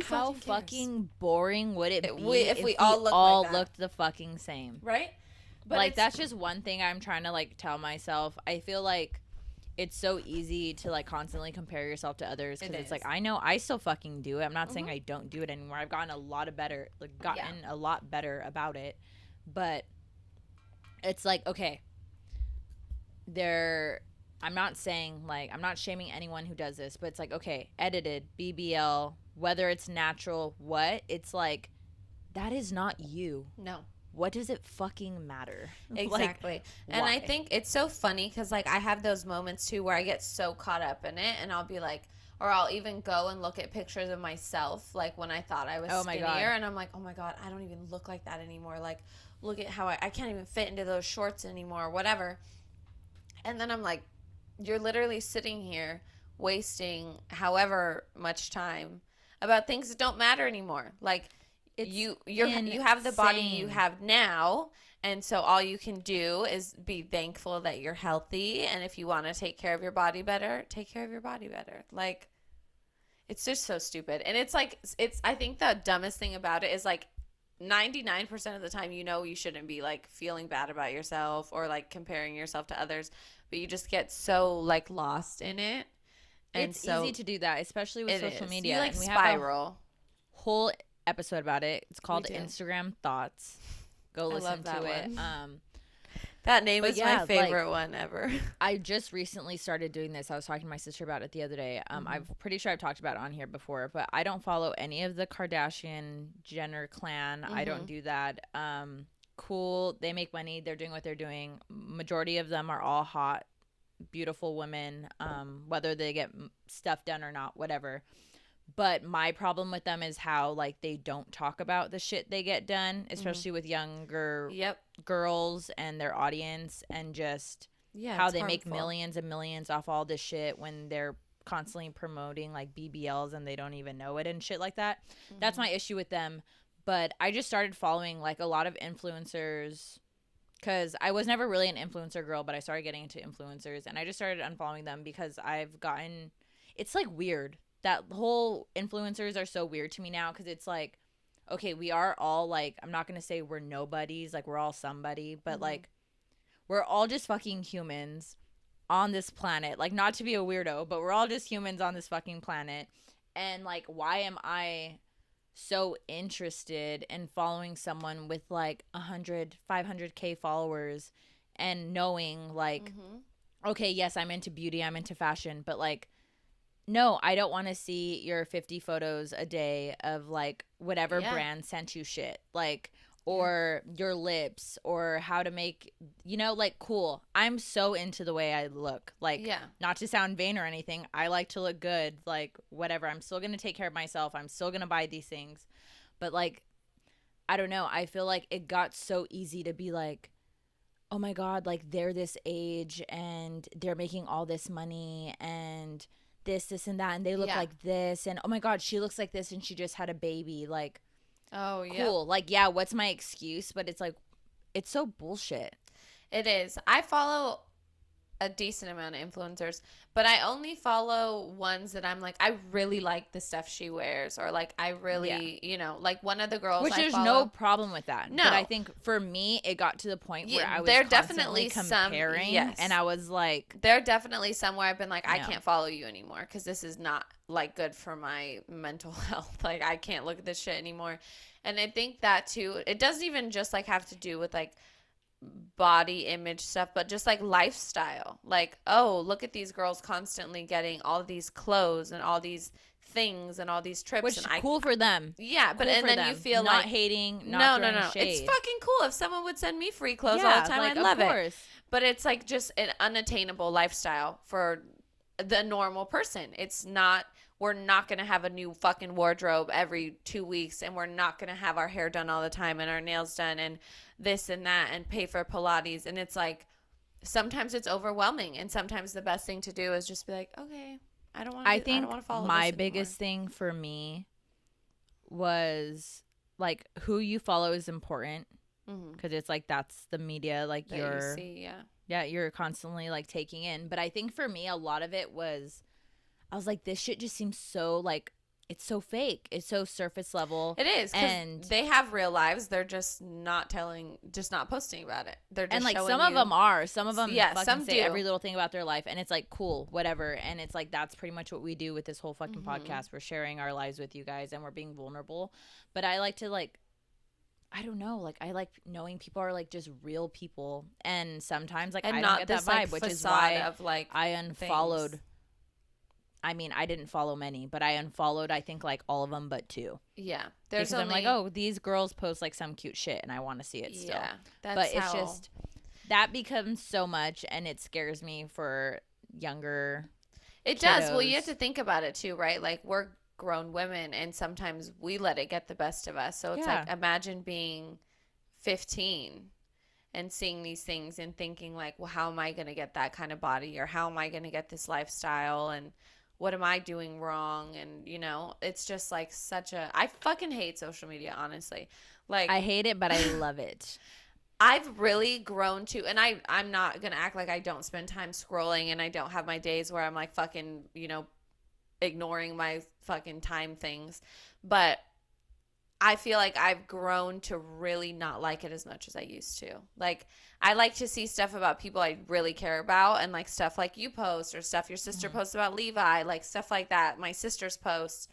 how fucking boring would it be if we all looked the fucking same? Right? But like, that's just one thing I'm trying to like tell myself. I feel like it's so easy to like constantly compare yourself to others, because it's like, I know I still fucking do it. I'm not saying I don't do it anymore. I've gotten a lot better about it. But it's like, okay, I'm not saying like, I'm not shaming anyone who does this, but it's like, okay, edited, BBL, whether it's natural, it's like, that is not you. No. What does it fucking matter? Exactly. Like, and I think it's so funny because, like, I have those moments too where I get so caught up in it, and I'll be like, or I'll even go and look at pictures of myself, like when I thought I was skinnier, and I'm like, oh my God, I don't even look like that anymore. Like, look at how I can't even fit into those shorts anymore, whatever. And then I'm like, you're literally sitting here wasting however much time about things that don't matter anymore. Like, you have the body you have now, and so all you can do is be thankful that you're healthy, and if you want to take care of your body better, take care of your body better. Like, it's just so stupid. And it's like, I think the dumbest thing about it is, like, 99% of the time, you shouldn't be, like, feeling bad about yourself or, like, comparing yourself to others, but you just get so, like, lost in it. And it's easy to do that, especially with social media. You, like, spiral. Have a whole episode about it. It's called Instagram Thoughts. Go listen to it. That name is my favorite one ever. I just recently started doing this. I was talking to my sister about it the other day. I'm pretty sure I've talked about it on here before, but I don't follow any of the Kardashian Jenner clan. I don't do that. Cool. They make money. They're doing what they're doing. Majority of them are all hot, beautiful women, whether they get stuff done or not, whatever. But my problem with them is how, like, they don't talk about the shit they get done, especially with younger girls and their audience, and just how they make millions and millions off all this shit when they're constantly promoting, like, BBLs and they don't even know it and shit like that. That's my issue with them. But I just started following, like, a lot of influencers, because I was never really an influencer girl, but I started getting into influencers, and I just started unfollowing them because I've gotten – it's, like, weird. That whole influencers are so weird to me now, because it's like, okay, we are all, like, I'm not going to say we're nobodies, like, we're all somebody, but, like, we're all just fucking humans on this planet. Like, not to be a weirdo, but we're all just humans on this fucking planet. And, like, why am I so interested in following someone with, like, 100, 500K followers and knowing, like, okay, yes, I'm into beauty, I'm into fashion, but, like, no, I don't want to see your 50 photos a day of, like, whatever brand sent you shit, like, or your lips, or how to make, like, cool. I'm so into the way I look, like, not to sound vain or anything. I like to look good, like, whatever. I'm still going to take care of myself. I'm still going to buy these things. But, like, I don't know. I feel like it got so easy to be like, oh my God, like, they're this age and they're making all this money and this and that, and they look like this, and oh my God, she looks like this and she just had a baby, like, oh yeah, cool. Like, yeah, what's my excuse? But it's like, it's so bullshit. It is. I follow a decent amount of influencers, but I only follow ones that I'm like, I really like the stuff she wears, or like, I really, like one of the girls, which there's no problem with that. No, but I think for me, it got to the point where I was definitely comparing, and I was like, there are definitely some where I've been like, I can't follow you anymore because this is not, like, good for my mental health. Like, I can't look at this shit anymore. And I think that too, it doesn't even just, like, have to do with, like, body image stuff, but just, like, lifestyle. Like, oh, look at these girls constantly getting all these clothes and all these things and all these trips, which and is cool for them. Yeah, but and then them. You feel not like hating, not no. Shade. It's fucking cool if someone would send me free clothes all the time. Like, I'd love it. But it's like just an unattainable lifestyle for the normal person. It's not. We're not going to have a new fucking wardrobe every 2 weeks, and we're not going to have our hair done all the time and our nails done and this and that and pay for Pilates. And it's like, sometimes it's overwhelming, and sometimes the best thing to do is just be like, okay, I don't want to follow my biggest thing for me was, like, who you follow is important, because it's like, that's the media, like, that you see, you're constantly, like, taking in. But I think for me, a lot of it was, I was like, this shit just seems so, like, it's so fake. It's so surface level. It is. And they have real lives. They're just not posting about it. They're just, and, like, some of them are. Some of them fucking say every little thing about their life. And it's like, cool, whatever. And it's like, that's pretty much what we do with this whole fucking podcast. We're sharing our lives with you guys, and we're being vulnerable. But I like to, like, I don't know, like, I like knowing people are, like, just real people. And sometimes, like, and I don't get that vibe, like, which is why of, like, I unfollowed. I mean, I didn't follow many, but I unfollowed, I think, like all of them but 2. Yeah. Because I'm like, oh, these girls post like some cute shit and I want to see it still. Yeah. But it's just, that becomes so much and it scares me for younger It kiddos. does. Well, you have to think about it too, right? Like, we're grown women and sometimes we let it get the best of us. So it's like, imagine being 15 and seeing these things and thinking like, well, how am I going to get that kind of body, or how am I going to get this lifestyle, and what am I doing wrong? And, you know, it's just like I fucking hate social media, honestly. Like, I hate it, but I love it. I've really grown to, and I'm not going to act like I don't spend time scrolling and I don't have my days where I'm like fucking, you know, ignoring my fucking time things. But I feel like I've grown to really not like it as much as I used to. Like, I like to see stuff about people I really care about, and like stuff like you post, or stuff your sister posts about Levi, like stuff like that. My sister's posts,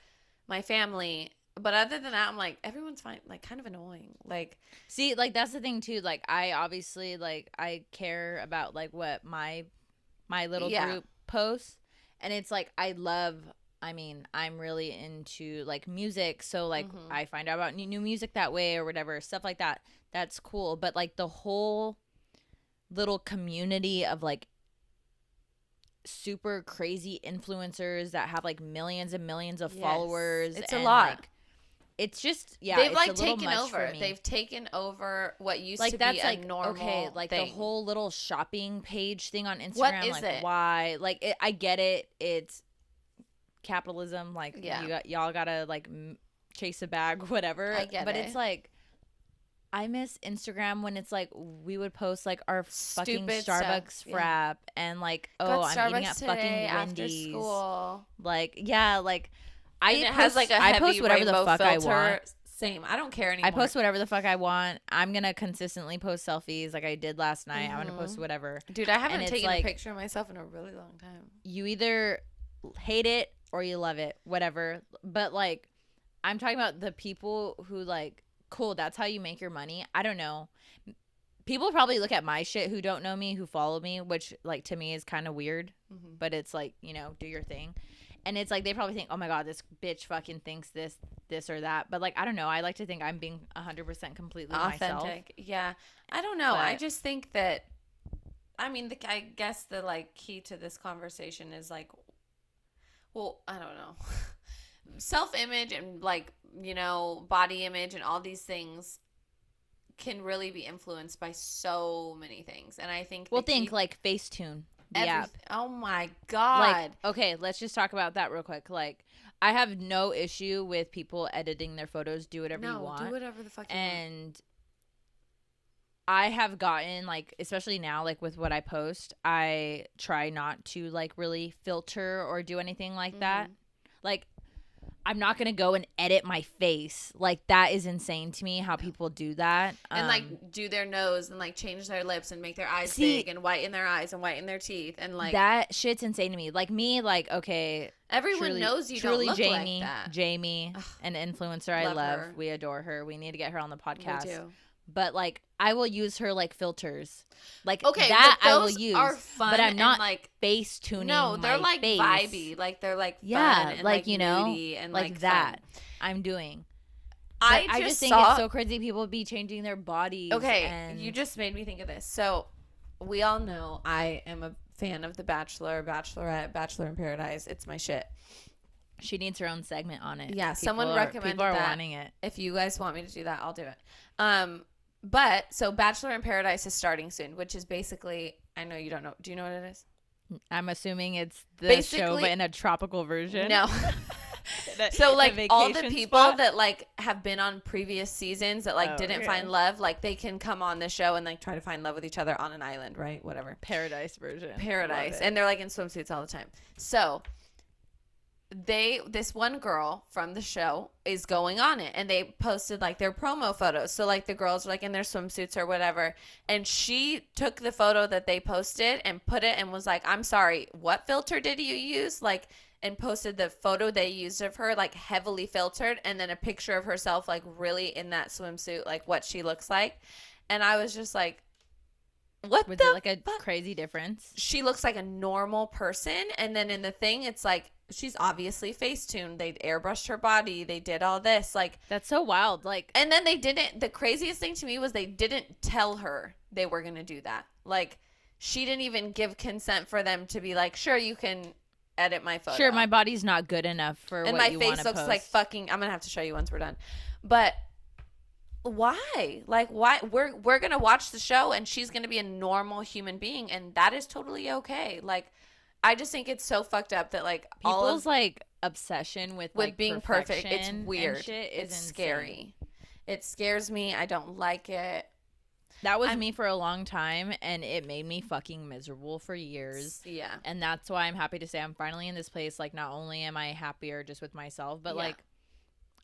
my family. But other than that, I'm like, everyone's fine, like kind of annoying. Like, see, like that's the thing too. Like, I obviously, like, I care about like what my little group posts, and it's like I mean, I'm really into like music, so like I find out about new music that way or whatever, stuff like that. That's cool. But like the whole little community of like super crazy influencers that have like millions and millions of followers, it's a lot. Like, it's just they've it's like a little taken much over. for me. They've taken over what used like to that's be like a normal okay, like thing. the whole little shopping page thing on Instagram. What is like it? Why? Like I get it. It's capitalism. Like y'all gotta like chase a bag, whatever. I get but it. It's like, I miss Instagram when it's like we would post like our fucking Stupid Starbucks stuff. frap and like, oh, Got I'm eating Starbucks at today fucking after Wendy's. school. Like, like And it has like a heavy I post whatever the fuck filter. I want. Same. I don't care anymore. I post whatever the fuck I want. I'm gonna consistently post selfies like I did last night. I'm gonna post whatever. Dude, I haven't taken like, a picture of myself in a really long time. You either hate it or you love it, whatever. But like, I'm talking about the people who like, cool, that's how you make your money. I don't know. People probably look at my shit who don't know me, who follow me, which like to me is kind of weird. But it's like, you know, do your thing. And it's like they probably think, oh my God, this bitch fucking thinks this or that. But like, I don't know. I like to think I'm being 100% completely authentic. myself. Yeah. I don't know. But I just think that, I mean, I guess the like key to this conversation is like, well, I don't know. Self-image and like, you know, body image and all these things can really be influenced by so many things. And I think like Facetune. Oh my God. Like, okay, let's just talk about that real quick. Like, I have no issue with people editing their photos. Do whatever you want. Do whatever the fuck you want. And I have gotten, like, especially now, like, with what I post, I try not to, like, really filter or do anything like that. Like, I'm not going to go and edit my face. Like, that is insane to me how people do that. And, like, do their nose and, like, change their lips and make their eyes big and whiten their eyes and whiten their teeth. And, like, that shit's insane to me. Like, me, like, okay. Everyone knows you don't look Jamie, like that. Jamie, an influencer I love. Her. We adore her. We need to get her on the podcast. We do. But, like, I will use her, like, filters. Like, okay, that I will use. Are fun, but I'm not, like, face tuning. No, they're, like, face. vibey. Like, they're, like, fun and, like, you know, and, like that. Fun. I'm doing. I just think it's so crazy people be changing their bodies. Okay, and you just made me think of this. So, we all know I am a fan of The Bachelor, Bachelorette, Bachelor in Paradise. It's my shit. She needs her own segment on it. Yeah, someone recommended people are that. wanting it. If you guys want me to do that, I'll do it. But so Bachelor in Paradise is starting soon, which is basically, I know you don't know. Do you know what it is? I'm assuming it's the show, but in a tropical version. No. So like all the people that like have been on previous seasons that like didn't find love, like they can come on the show and like try to find love with each other on an island, right? Whatever. Paradise version. Paradise. And they're like in swimsuits all the time. So this one girl from the show is going on it, and they posted like their promo photos. So like the girls are like in their swimsuits or whatever, and she took the photo that they posted and put it and was like, I'm sorry, what filter did you use? Like, and posted the photo they used of her like heavily filtered, and then a picture of herself like really in that swimsuit, like what she looks like. And I was just like, what Was the it like a fuck? crazy difference? She looks like a normal person, and then in the thing, it's like she's obviously Facetuned. They airbrushed her body. They did all this, like, That's so wild. Like, and then they didn't. The craziest thing to me was they didn't tell her they were gonna do that. Like, she didn't even give consent for them to be like, sure, you can edit my photo. sure, my body's not good enough for and what my you face want to looks post. like fucking. I'm gonna have to show you once we're done, but. Why? Like, why? We're gonna watch the show, and she's gonna be a normal human being, and that is totally okay. Like, I just think it's so fucked up that like people's like obsession with like being perfect. It's perfection weird. and shit is insane. Scary. It scares me. I don't like it. That was me for a long time, and it made me fucking miserable for years. Yeah. And that's why I'm happy to say I'm finally in this place. Like, not only am I happier just with myself, but like,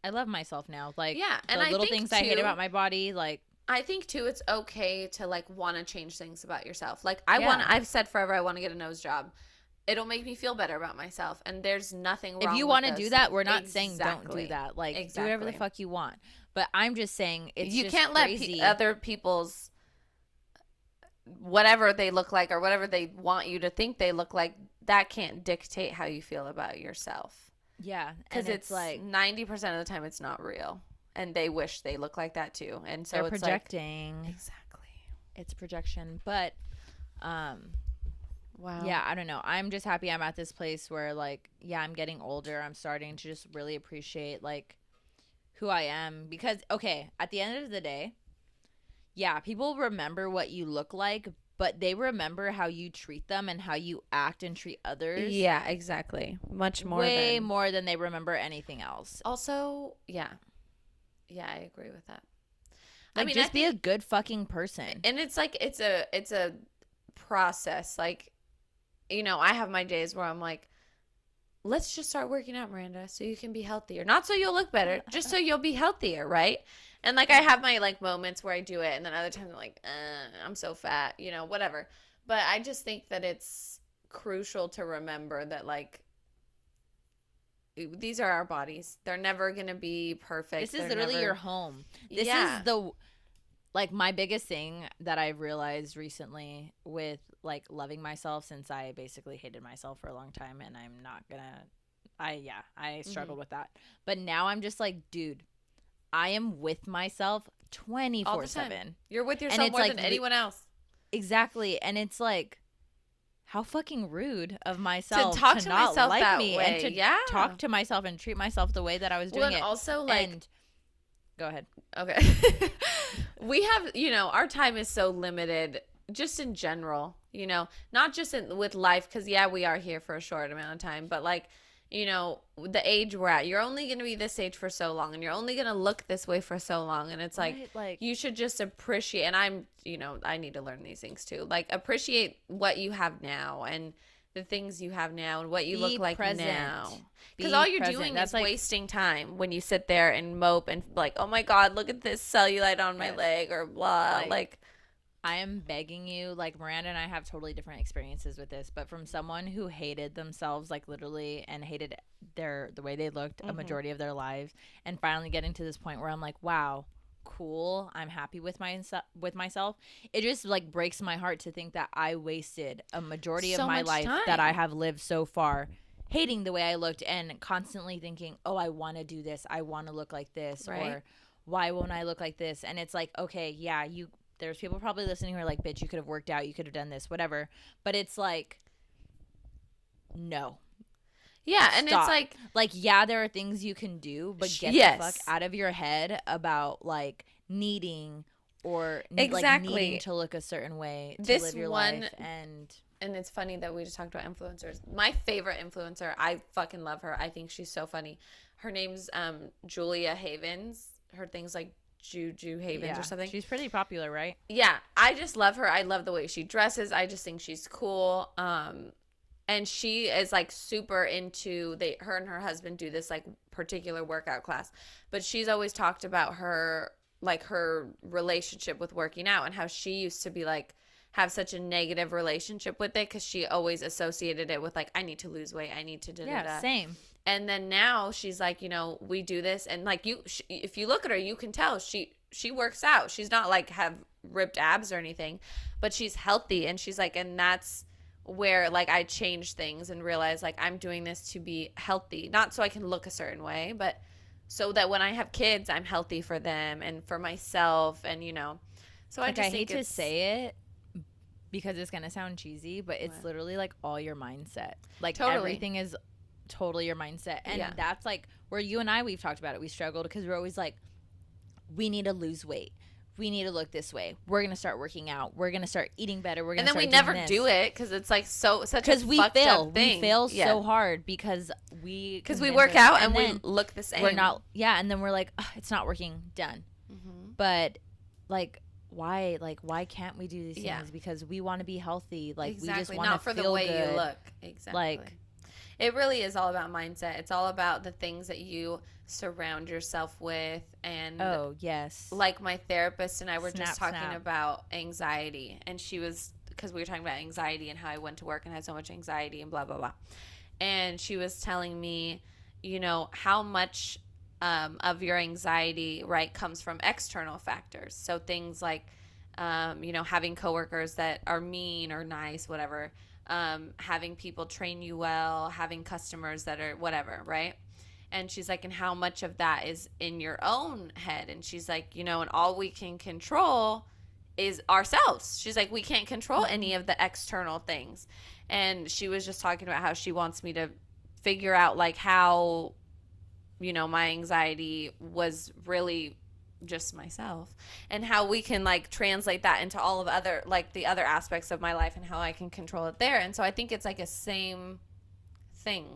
I love myself now. Like, and the little things I hate about my body, like, I think too, it's okay to like want to change things about yourself. Like, I've said forever, I want to get a nose job. It'll make me feel better about myself, and there's nothing wrong. If you want to do that, we're not saying don't do that. Like, do whatever the fuck you want. But I'm just saying you can't crazy. let other people's whatever they look like or whatever they want you to think they look like, that can't dictate how you feel about yourself. Yeah, because it's like 90% of the time it's not real, and they wish they look like that too, and so they're it's projecting. Like, exactly, it's projection. But wow, yeah, I don't know. I'm just happy I'm at this place where like, yeah, I'm getting older. I'm starting to just really appreciate like who I am, because okay, at the end of the day, yeah, people remember what you look like, but they remember how you treat them and how you act and treat others. Yeah, exactly. Way more than they remember anything else. Also, yeah, I agree with that. Like, I mean, just be a good fucking person. And it's like it's a process. Like, you know, I have my days where I'm like, let's just start working out, Miranda, so you can be healthier. Not so you'll look better, just so you'll be healthier, right? And like, I have my like moments where I do it, and then other times I'm like, I'm so fat, you know, whatever. But I just think that it's crucial to remember that like, these are our bodies. They're never gonna be perfect. This is literally your home. This is the like my biggest thing that I've realized recently with like loving myself, since I basically hated myself for a long time, and I'm not gonna I struggled with that. But now I'm just like, dude, I am with myself 24/7. You're with yourself more than anyone else. Exactly. And it's like, how fucking rude of myself to talk to not myself like that me way. And to talk to myself and treat myself the way that I was doing it. Also, like, and go ahead. Okay. We have, you know, our time is so limited just in general, you know, not just with life, because yeah, we are here for a short amount of time, but like, you know, the age we're at, you're only going to be this age for so long, and you're only going to look this way for so long, and it's like you should just appreciate, and I'm, you know, I need to learn these things too, like appreciate what you have now and the things you have now and what you look like now, because all you're doing is like wasting time when you sit there and mope and like, oh my god, look at this cellulite on my leg, or blah, like I am begging you, like, Miranda and I have totally different experiences with this, but from someone who hated themselves, like, literally, and hated the way they looked a majority of their lives, and finally getting to this point where I'm like, wow, cool, I'm happy with myself. It just like breaks my heart to think that I wasted a majority of my life that I have lived so far hating the way I looked and constantly thinking, oh, I want to do this, I want to look like this, or why won't I look like this? And it's like, okay, yeah, there's people probably listening who are like, bitch, you could have worked out, you could have done this, whatever. But it's like, no. Yeah, and Stop. It's like, yeah, there are things you can do, but get the fuck out of your head about like needing or like needing to look a certain way to live your life. And it's funny that we just talked about influencers. My favorite influencer, I fucking love her. I think she's so funny. Her name's Julia Havens. Her thing's like Juju Havens or something. She's pretty popular, right? Yeah, I just love her. I love the way she dresses. I just think she's cool. And she is like super into her and her husband do this like particular workout class. But she's always talked about her relationship with working out and how she used to be like have such a negative relationship with it because she always associated it with like, I need to lose weight, I need to da da da. Yeah, same. And then now she's like, you know, we do this, and like if you look at her, you can tell she works out. She's not like have ripped abs or anything, but she's healthy. And she's like, and that's where like I changed things and realized like I'm doing this to be healthy, not so I can look a certain way, but so that when I have kids, I'm healthy for them and for myself. And, you know, so like, I hate to say it because it's going to sound cheesy, but it's literally like all your mindset. Like everything is totally your mindset. And that's like where you and we've talked about it. We struggled because we're always like, we need to lose weight. We need to look this way. We're going to start working out. We're going to start eating better. We're going to start doing this. And then we never do it because it's like such a fucked up thing. We fail so hard because we work out and we look the same. We're not, and then we're like, oh, it's not working. Done. Mm-hmm. But like, why can't we do these things? Because we want to be healthy. Like we just want to feel good. Not for the way you look. Exactly. Like, it really is all about mindset. It's all about the things that you surround yourself with. And like my therapist and I were just talking about anxiety, and she was, because we were talking about anxiety and how I went to work and had so much anxiety and blah blah blah, and she was telling me, you know, how much of your anxiety comes from external factors. So things like you know, having coworkers that are mean or nice, whatever, having people train you well, having customers that are whatever, right? And she's like, and how much of that is in your own head? And she's like, you know, and all we can control is ourselves. She's like, we can't control any of the external things. And she was just talking about how she wants me to figure out like how, you know, my anxiety was really just myself, and how we can like translate that into all of other, like the other aspects of my life and how I can control it there. And so I think it's like a same thing.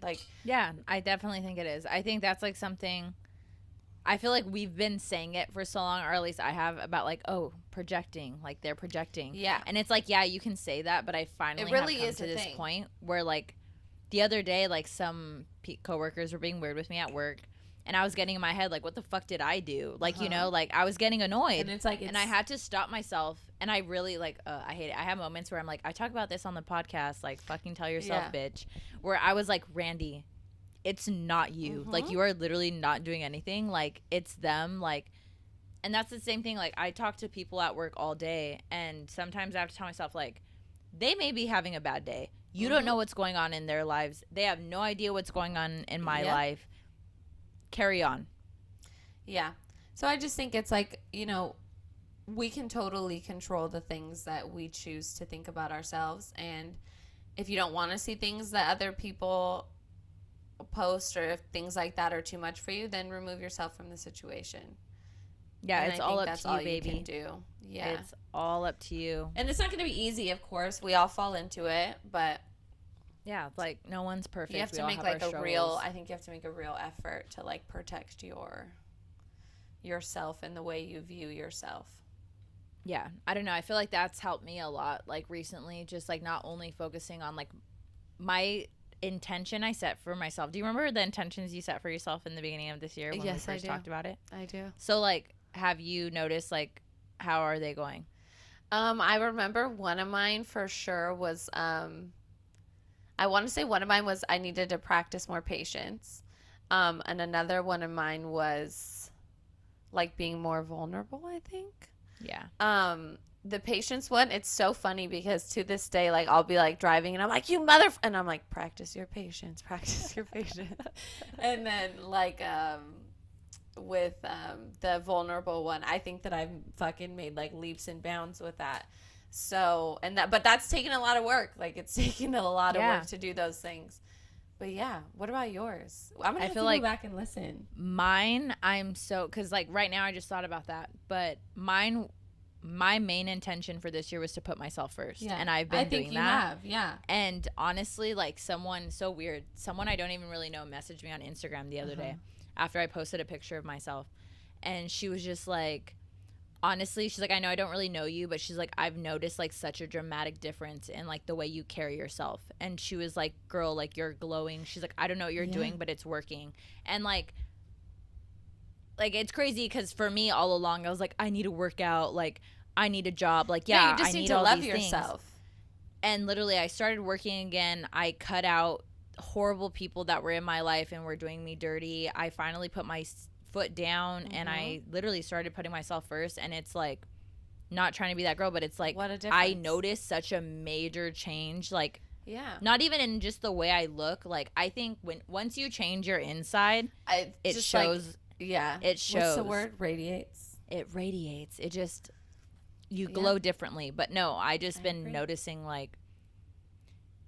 Like, yeah, I definitely think it is. I think that's like something, I feel like we've been saying it for so long, or at least I have, about like, oh, projecting, like they're projecting. Yeah. And it's like, yeah, you can say that, but I finally have come to this point where like the other day, like some coworkers were being weird with me at work, and I was getting in my head like, what the fuck did I do? Like, you know, like I was getting annoyed. And it's like, and I had to stop myself. And I really like, I hate it. I have moments where I'm like, I talk about this on the podcast, like fucking tell yourself, bitch. Where I was like, Randy, it's not you. Like you are literally not doing anything. Like it's them. Like, and that's the same thing. Like I talk to people at work all day, and sometimes I have to tell myself like, they may be having a bad day. You don't know what's going on in their lives. They have no idea what's going on in my life. Carry on. Yeah. So I just think it's like, you know, we can totally control the things that we choose to think about ourselves. And if you don't want to see things that other people post, or if things like that are too much for you, then remove yourself from the situation. Yeah, and it's all up to you, baby. You can do. Yeah. It's all up to you. And it's not going to be easy, of course. We all fall into it, but yeah, like no one's perfect. You have to make like a real, I think you have to make a real effort to like protect yourself and the way you view yourself. Yeah, I don't know. I feel like that's helped me a lot, like recently, just like not only focusing on like my intention I set for myself. Do you remember the intentions you set for yourself in the beginning of this year when we first talked about it? I do. So like, have you noticed like how are they going? I remember one of mine for sure was I want to say one of mine was I needed to practice more patience. And another one of mine was like being more vulnerable, I think. Yeah. The patience one, it's so funny because to this day, like I'll be like driving and I'm like, and I'm like, practice your patience. And then like, with, the vulnerable one, I think that I've fucking made like leaps and bounds with that. So, but that's taken a lot of work. Like it's taken a lot of work to do those things. But yeah, what about yours? I'm gonna have to go back and listen. Mine, because like right now I just thought about that, but my main intention for this year was to put myself first, and I've been doing that. And honestly, like someone I don't even really know messaged me on Instagram the other day after I posted a picture of myself, and she was just like, honestly, she's like, I know I don't really know you, but she's like, I've noticed like such a dramatic difference in like the way you carry yourself. And she was like, girl, like you're glowing. She's like, I don't know what you're doing, but it's working. And like it's crazy because for me all along I was like, I need to work out, like I need a job, like you just need to love yourself. And literally I started working again. I cut out horrible people that were in my life and were doing me dirty. I finally put my foot down and I literally started putting myself first, and it's like not trying to be that girl, but it's like what a difference. I noticed such a major change, like yeah, not even in just the way I look. Like I think once you change your inside, it shows. Like, yeah, it shows. What's the word? Radiates. It radiates. It just you glow differently. But no, I been noticing like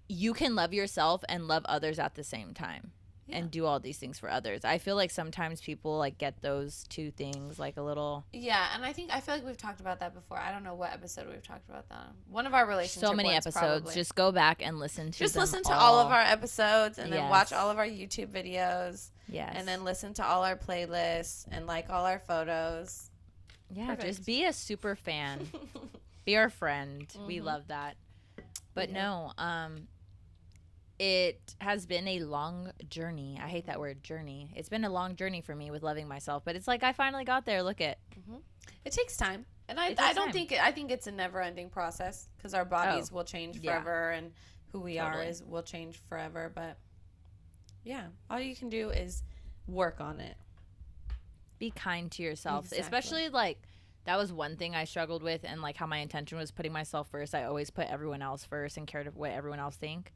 you can love yourself and love others at the same time. And do all these things for others. I feel like sometimes people like get those two things like a little. Yeah, and I feel like we've talked about that before. I don't know what episode we've talked about that. One of our relationship. So many episodes. Probably. Just go back and listen to. Just listen to all of our episodes and then watch all of our YouTube videos. Yes. And then listen to all our playlists and like all our photos. Yeah, perfect. Just be a super fan. Be our friend. Mm-hmm. We love that. But no, it has been a long journey. I hate that word, journey. It's been a long journey for me with loving myself, but it's like I finally got there. Look at. Mm-hmm. It takes time, and I think it's a never-ending process because our bodies will change forever, and who we are will change forever. But yeah, all you can do is work on it. Be kind to yourself, especially like. That was one thing I struggled with, and like how my intention was putting myself first. I always put everyone else first and cared what everyone else think.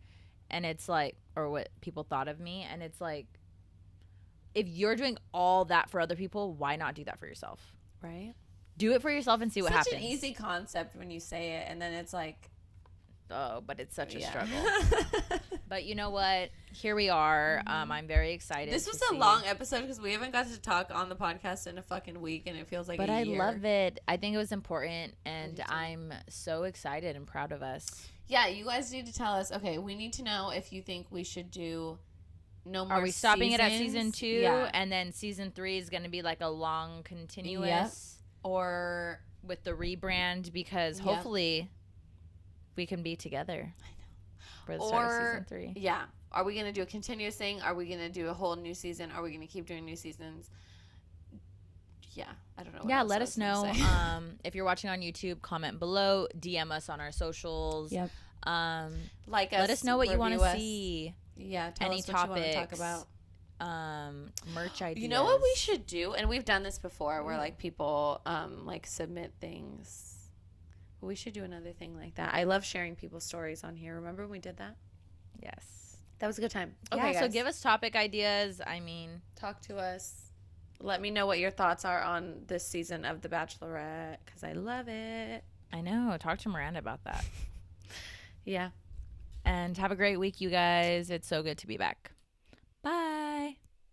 And it's like, or what people thought of me. And it's like, if you're doing all that for other people, why not do that for yourself? Right. Do it for yourself and see what happens. Such an easy concept when you say it. And then it's like. Oh, but it's such a struggle. But you know what? Here we are. I'm very excited. This was a long episode because we haven't got to talk on the podcast in a fucking week. And it feels like a year. But I love it. I think it was important. And I'm so excited and proud of us. Yeah, you guys need to tell us. Okay, we need to know if you think we should do no more. Are we stopping it at season 2? Yeah. And then season 3 is going to be like a long continuous? Yep. Or with the rebrand because hopefully we can be together. I know. For the start of season 3. Yeah. Are we going to do a continuous thing? Are we going to do a whole new season? Are we going to keep doing new seasons? Yeah, I don't know. Yeah, let us know. If you're watching on YouTube, comment below, DM us on our socials. Yep. Like us. Let us know what you want to see. Yeah, tell us what you want to talk about. Merch ideas. You know what we should do, and we've done this before, where like people like submit things. We should do another thing like that. I love sharing people's stories on here. Remember when we did that? Yes, that was a good time. Okay, guys. So give us topic ideas. I mean, talk to us. Let me know what your thoughts are on this season of The Bachelorette, because I love it. I know. Talk to Miranda about that. Yeah. And have a great week, you guys. It's so good to be back.